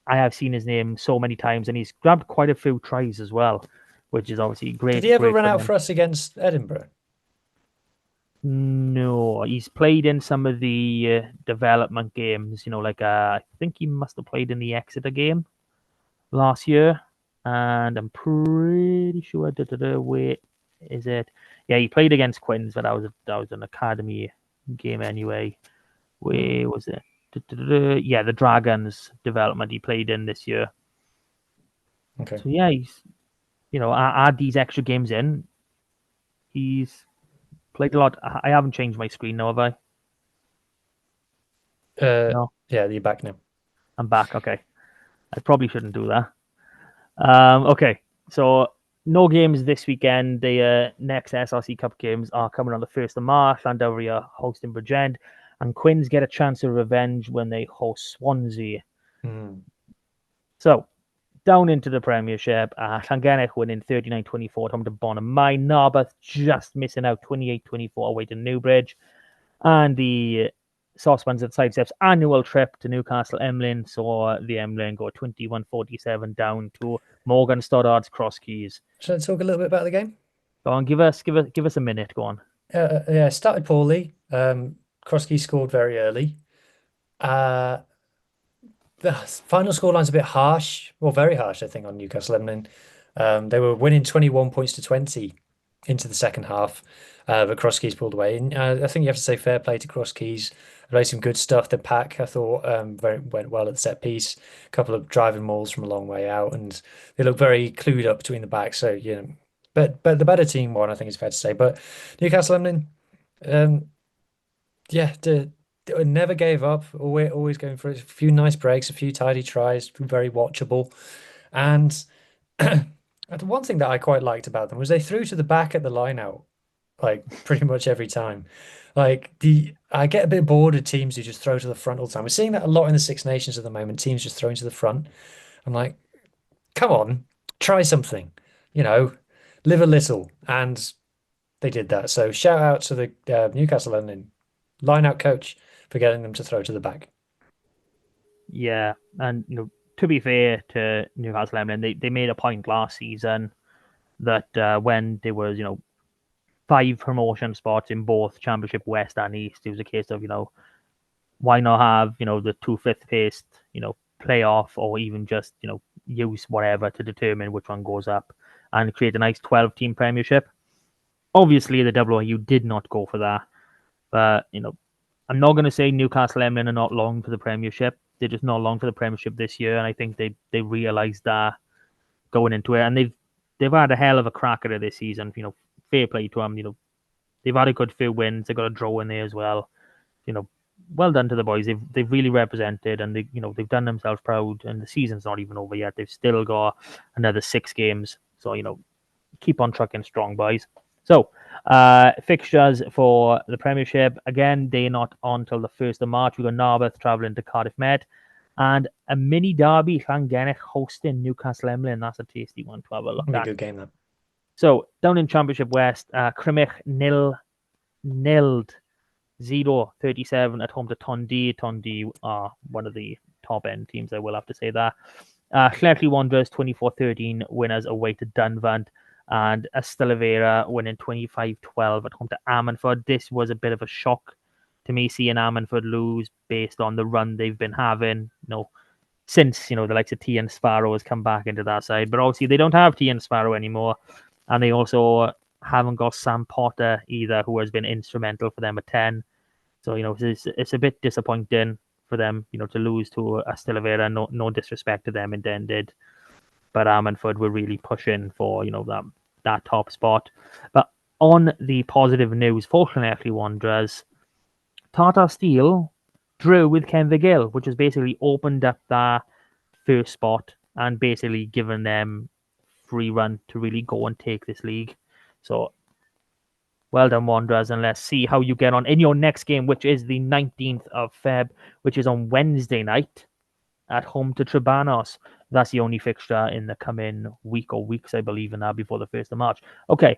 I have seen his name so many times, and he's grabbed quite a few tries as well, which is obviously great. Did he ever run out for us against Edinburgh? No, he's played in some of the development games. I think he must have played in the Exeter game last year, and I'm pretty sure. Wait, is it? Yeah, he played against Quins, but that was an academy game anyway. Where was it? Yeah, the Dragons development he played in this year. Okay. So yeah, he's add these extra games in. He's played a lot. I haven't changed my screen now, have I? No. Yeah, you're back now. I'm back. Okay. I probably shouldn't do that. Okay. So no games this weekend. The next SRC Cup games are coming on the 1st of March. Llandovery are hosting Bridgend. and Quins get a chance of revenge when they host Swansea. Mm. So, down into the Premiership, Llangennech winning 39-24 at home to Bonamai. Narberth just missing out 28-24 away to Newbridge. And the Saucepans and Sidesteps annual trip to Newcastle Emlyn saw the Emlyn go 21-47 down to Morgan Stoddard's Cross Keys. Shall I talk a little bit about the game? Go on, give us a minute. Go on. Yeah, started poorly. Krosky scored very early. The final scoreline's a bit harsh, well, very harsh, I think, on Newcastle Emlyn. They were winning 21 points to 20 into the second half, but Cross Keys pulled away. And I think you have to say fair play to Cross Keys. They played some good stuff. The pack, I thought, went well at the set piece. A couple of driving mauls from a long way out, and they looked very clued up between the backs. So, but the better team won, I think it's fair to say. But Newcastle Emlyn, yeah, never gave up. Always going for it. A few nice breaks, a few tidy tries, very watchable. And the one thing that I quite liked about them was they threw to the back at the line out, like pretty much every time. I get a bit bored of teams who just throw to the front all the time. We're seeing that a lot in the Six Nations at the moment. Teams just throwing to the front. I'm like, come on, try something. Live a little. And they did that. So shout out to the Newcastle Emlyn line-out coach for getting them to throw to the back. Yeah, and to be fair to Newcastle Emlyn, they made a point last season that when there was 5 promotion spots in both Championship West and East, it was a case of why not have the 2 fifth placed playoff, or even just use whatever to determine which one goes up and create a nice 12-team Premiership. Obviously, the WRU did not go for that, but I'm not going to say Newcastle Emlyn are not long for the Premiership. They're just not long for the Premiership this year, and I think they realised that going into it, and they've had a hell of a crack at it this season. Fair play to them. They've had a good few wins. They got a draw in there as well. Well done to the boys. They've really represented, and they've done themselves proud. And the season's not even over yet. They've still got another 6 games. So keep on trucking strong, boys. So, fixtures for the Premiership. Again, they're not on till the 1st of March. We've got Narberth travelling to Cardiff Met. And a mini derby, Llangennech hosting Newcastle Emlyn. That's a tasty one to have a look at. Good game, that. So, down in Championship West, Crymych nilled 0-37 at home to Tondee. Tondee are one of the top-end teams, I will have to say that. Llanelli Wanderers 24-13 winners away to Dunvant. And Ystalyfera winning 25-12 at home to Ammanford. This was a bit of a shock to me, seeing Ammanford lose based on the run they've been having. Since the likes of T and Sparrow has come back into that side, but obviously they don't have T and Sparrow anymore, and they also haven't got Sam Potter either, who has been instrumental for them at 10. So it's a bit disappointing for them, to lose to Ystalyfera. No disrespect to them intended. But Ammanford were really pushing for, that top spot. But on the positive news for Llanelli Wanderers, Tata Steel drew with Kenvigill, which has basically opened up that first spot and basically given them free run to really go and take this league. So, well done, Wanderers, and let's see how you get on in your next game, which is the 19th of Feb, which is on Wednesday night at home to Trebanos. That's the only fixture in the coming week or weeks, I believe, in that before the 1st of March. Okay,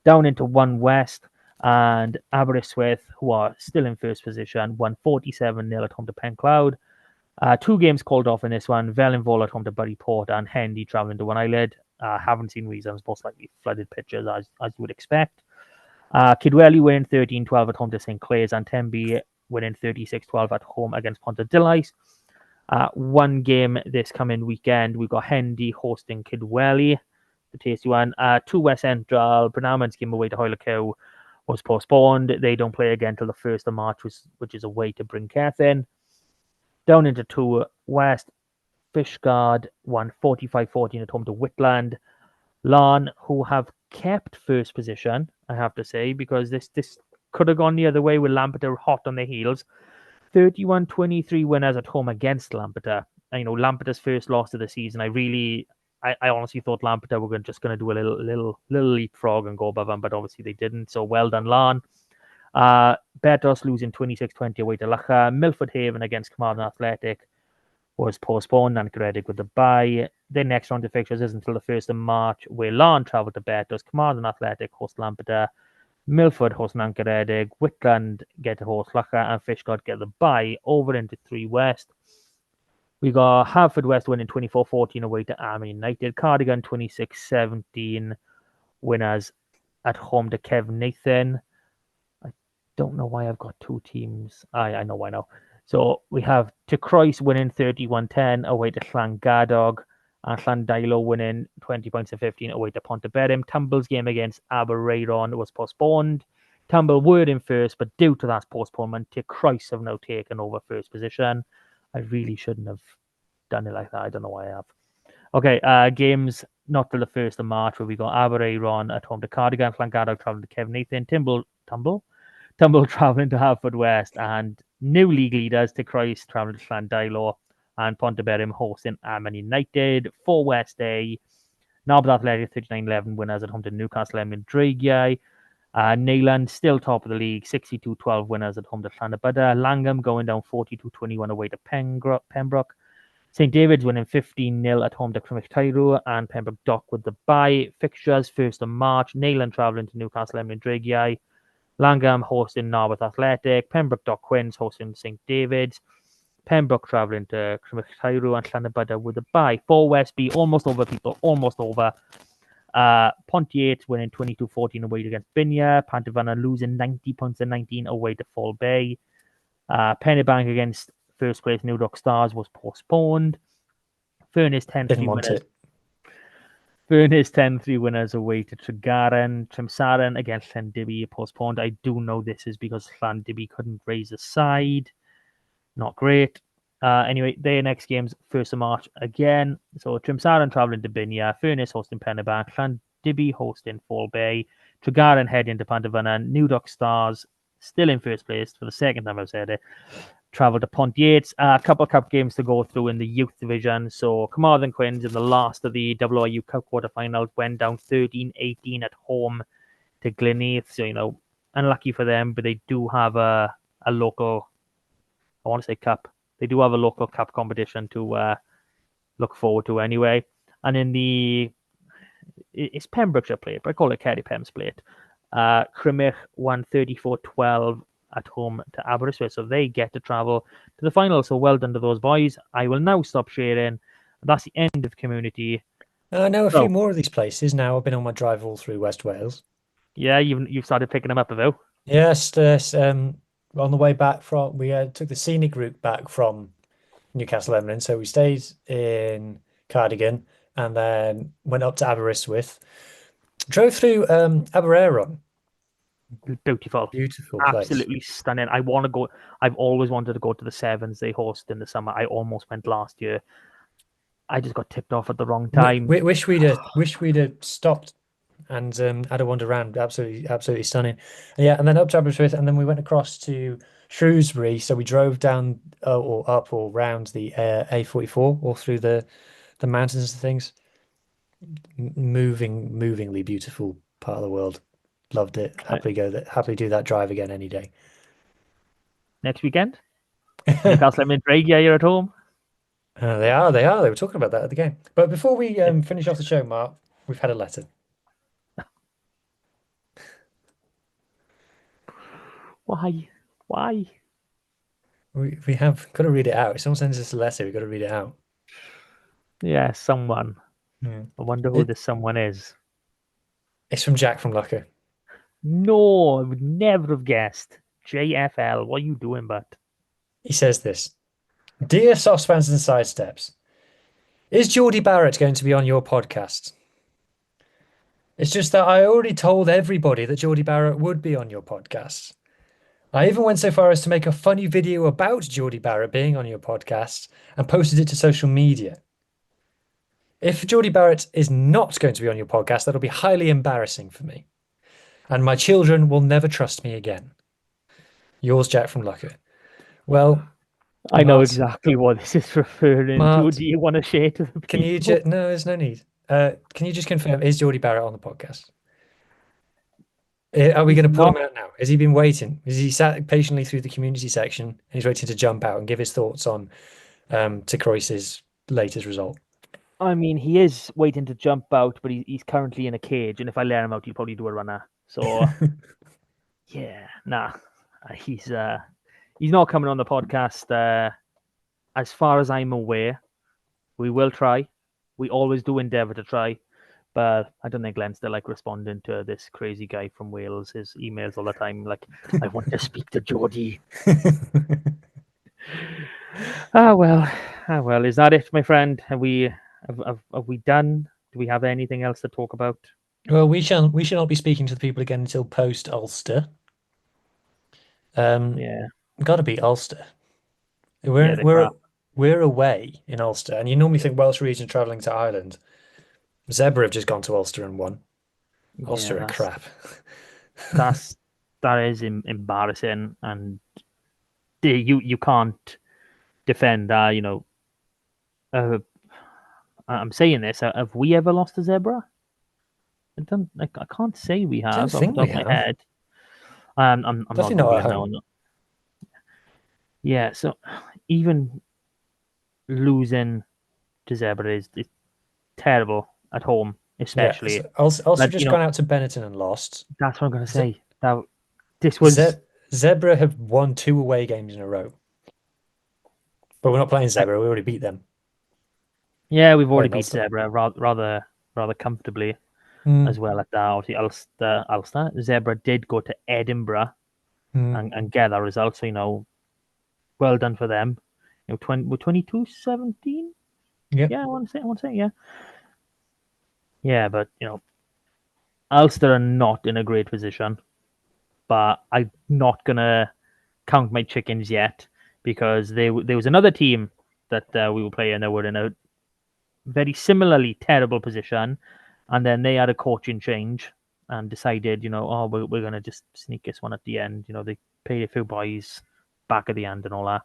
down into 1 West, and Aberystwyth, who are still in first position, won 47-0 at home to Pencloud. 2 games called off in this one. Felinfol at home to Buryport, and Hendy travelling to One Eyelid. Haven't seen reasons, most likely flooded pitches, as you would expect. Kidwelly winning 13-12 at home to St Clair's, and Tenby winning 36-12 at home against Pontarddulais. 1 game this coming weekend, we've got Hendy hosting Kidwelly, the tasty one. 2 West Central, Brynaman's game away to Hoylecow was postponed. They don't play again till the 1st of March, which is away to Brinkethin. Down into 2 West, Fishguard won 45-14 at home to Whitland. Larne, who have kept first position, I have to say, because this could have gone the other way with Lampeter hot on their heels. 31-23 winners at home against Lampeter. Lampeter's first loss of the season. I honestly thought Lampeter were just going to do a little leapfrog and go above them, but obviously they didn't. So well done, Larne. Betos losing 26-20 away to Lacha. Milford Haven against Carmarthen Athletic was postponed and Gredig with the bye. Their next round of fixtures isn't until the 1st of March, where Larne travel to Betos, Carmarthen Athletic host Lampeter, Milford host Nancaredig, Whitland get to host Lacha, and Fishguard get the bye over into 3 West. We got Hartford West winning 24-14 away to Army United, Cardigan 26-17 winners at home to Kev Nathan. I don't know why I've got 2 teams. I know why now. So we have Techrois winning 31-10 away to Llangadog, and Llandailo winning 20 points to 15 away to Ponteberem. Tumble's game against Abereyron was postponed. Tumble were in first, but due to that postponement, Techrois have now taken over first position. I really shouldn't have done it like that. I don't know why I have. Okay, games not till the 1st of March, where we got Abereyron at home to Cardigan, Llangadog travelling to Kev Nathan, Tumble travelling to Hartford West, and new league leaders to Christ travelling to Llandailo, and Ponteberem hosting Amman United. 4 West A, Narberth Athletic 39-11 winners at home to Newcastle Emlyn Dreigiau. Neyland still top of the league, 62-12 winners at home to Llanybydder. Langham going down 42-21 away to Pembroke. St David's winning 15-0 at home to Crymych and Pembroke Dock with the bye. Fixtures 1st of March, Neyland travelling to Newcastle Emlyn Dreigiau. Langham hosting Narberth Athletic, Pembroke Dock Quins hosting St David's, Pembroke travelling to Crymych and Llanybydder with a bye. 4 West B, almost over, people, almost over. Pontiac winning 22-14 away against Binya. Pantavanna losing 90 points to 19 away to Fall Bay. Pennybank against first place New Dock Stars was postponed. Furness 10-3 winners. Furness 10-3 winners away to Tregaron. Trimsaran against Llandibby postponed. I do know this is because Llandibby couldn't raise a side. Not great. Anyway, their next game's 1st of March again. So Trimsaran travelling to Binya, Furness hosting Pennybank, Llandibby hosting Fall Bay, Tregaron heading to Pantavanna, New Dock Stars still in first place for the second time I've said it. Travel to Pontiac. A couple of cup games to go through in the youth division. So Carmarthen Quins in the last of the WRU Cup quarterfinals went down 13-18 at home to Gleneath. So, unlucky for them, but they do have a local, I want to say cup. They do have a local cup competition to look forward to anyway. And in it's Pembrokeshire Plate, but I call it Kerry Pem's Plate. Crymych won 34-12 at home to Aberystwyth, so they get to travel to the final. So well done to those boys. I will now stop sharing. That's the end of community. I know a few more of these places now. I've been on my drive all through West Wales. Yeah, you've started picking them up, have you? Yes. On the way back we took the scenic route back from Newcastle Emlyn, so we stayed in Cardigan and then went up to Aberystwyth. Drove through Abereyron. Beautiful place. Absolutely stunning. I want to go. I've always wanted to go to the Sevens they host in the summer. I almost went last year. I just got tipped off at the wrong time. Wish we'd have stopped and had a wander around. Absolutely stunning. Yeah, and then up to Aberystwyth, and then we went across to Shrewsbury. So we drove down or up or round the A44 all through the mountains and things. Movingly beautiful part of the world. Loved it. Happily do that drive again any day. Next weekend, Newcastle Emlyn Dreigiau, you're at home. They are. They were talking about that at the game. But before we finish off the show, Mark, we've had a letter. Why? We have got to read it out. If someone sends us a letter, we've got to read it out. Yeah, someone. I wonder who this someone is. It's from Jack from Lucker. No, I would never have guessed. JFL, what are you doing, bud? He says this. Dear Saucepans and Sidesteps, is Geordie Barrett going to be on your podcast? It's just that I already told everybody that Geordie Barrett would be on your podcast. I even went so far as to make a funny video about Geordie Barrett being on your podcast and posted it to social media. If Geordie Barrett is not going to be on your podcast, that'll be highly embarrassing for me. And my children will never trust me again. Yours, Jack from Lucker. Well, I know exactly what this is referring to. Do you want to share to the people? Can you just... No, there's no need. Can you just confirm, is Geordie Barrett on the podcast? Are we going to pull not. him out now? Has he been waiting? Has he sat patiently through the community section and he's waiting to jump out and give his thoughts on to Croyce's latest result? I mean, he is waiting to jump out, but he's currently in a cage, and if I let him out, he'll probably do a runner. So, yeah, nah, he's not coming on the podcast. As far as I'm aware, we will try. We always do endeavour to try, but I don't think Leinster like responding to this crazy guy from Wales. His emails all the time, like, "I want to speak to Geordie." Ah well. Is that it, my friend? Have we done? Do we have anything else to talk about? Well, we shall not be speaking to the people again until post Ulster. Yeah, Got to beat Ulster. they're crap. We're away in Ulster, and you normally think Welsh region travelling to Ireland. Zebra have just gone to Ulster and won. Ulster are crap. that is embarrassing, and you can't defend that. I'm saying this. Have we ever lost a Zebra? I can't say we have. I don't think we have. Head. I'm not Definitely not at Googling home. now. Yeah, so even losing to Zebra is terrible at home, especially. Yeah, also But, just gone out to Benetton and lost. That's what I'm going to say. This was Zebra have won 2 away games in a row, but we're not playing Zebra. We already beat them. Yeah, we've already beat Ulster. Zebra rather comfortably as well at that. Obviously, Ulster. Zebra did go to Edinburgh and get that result. So well done for them. 22-17. Yeah, I want to say yeah. Yeah, but Ulster are not in a great position. But I'm not gonna count my chickens yet, because there was another team that we were playing that were in a very similarly terrible position, and then they had a coaching change and decided, we're gonna just sneak this one at the end. They paid a few boys back at the end and all that.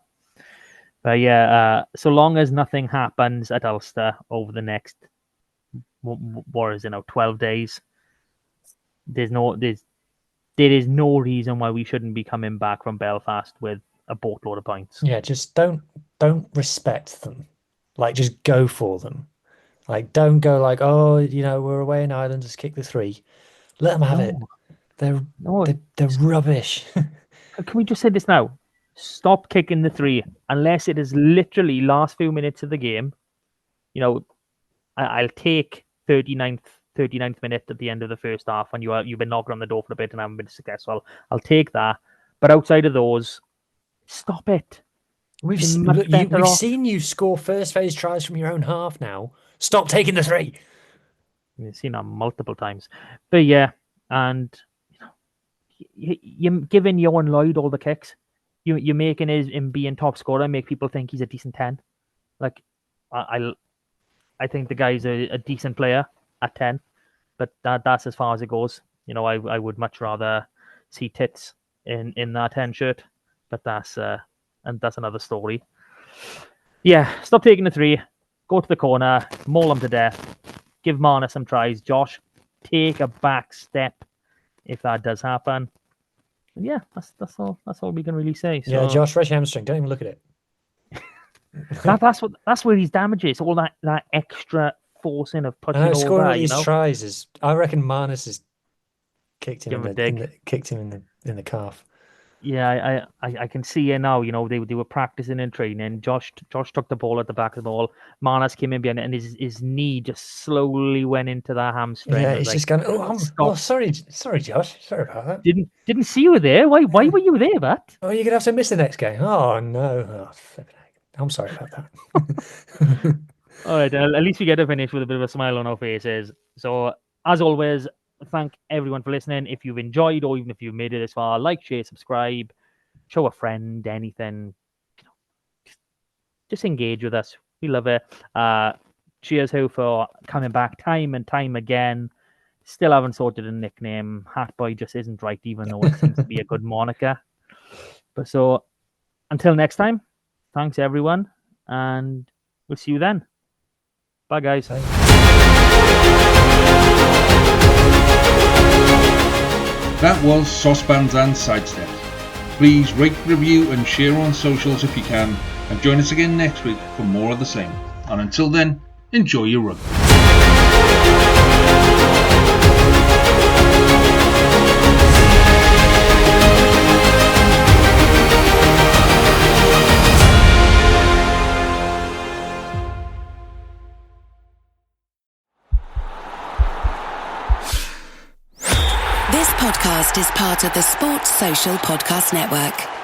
But yeah, so long as nothing happens at Ulster over the next 12 days, there is no reason why we shouldn't be coming back from Belfast with a boatload of points. Yeah, just don't respect them. Like, just go for them. Like, don't go like, we're away in Ireland, just kick the 3. Let them have it. They're rubbish. Can we just say this now? Stop kicking the 3 unless it is literally last few minutes of the game. I'll take 39th minute at the end of the first half when you've been knocking on the door for a bit and haven't been successful. I'll take that. But outside of those, stop it. We've seen you score first phase tries from your own half now. Stop taking the 3. We've seen that multiple times. But yeah, and you're giving Johan Lloyd all the kicks. You're making him being top scorer make people think he's a decent 10. Like, I think the guy's a decent player at 10, but that's as far as it goes. I would much rather see tits in that 10 shirt, but that's another story. Yeah, stop taking the 3, go to the corner, maul them to death, give Marner some tries. Josh, take a back step if that does happen. And yeah, that's all we can really say. So, yeah, Josh, fresh hamstring. Don't even look at it. that's where his damage is. All that extra forcing of pushing over. Scoring all these tries is. I reckon Marnus has kicked him in the calf. Yeah, I can see it now. They were practicing and training. Josh took the ball at the back of the ball. Marnus came in behind it, and his knee just slowly went into that hamstring. Yeah, he's just going. Oh, sorry, Josh. Sorry about that. Didn't see you there. Why were you there, Matt? Oh, you're gonna have to miss the next game. Oh no. I'm sorry about that. All right, at least we get to finish with a bit of a smile on our faces. So, as always, thank everyone for listening. If you've enjoyed, or even if you've made it this far, like, share, subscribe, show a friend, anything. Just engage with us. We love it. Cheers, Huw, for coming back time and time again. Still haven't sorted a nickname. Hat Boy just isn't right, even though it seems to be a good moniker. But so, until next time, thanks everyone, and we'll see you then. Bye, guys. Bye. That was Saucepans and Sidesteps. Please rate, review and share on socials if you can, and join us again next week for more of the same. And until then, enjoy your rugby. This podcast is part of the Sports Social Podcast Network.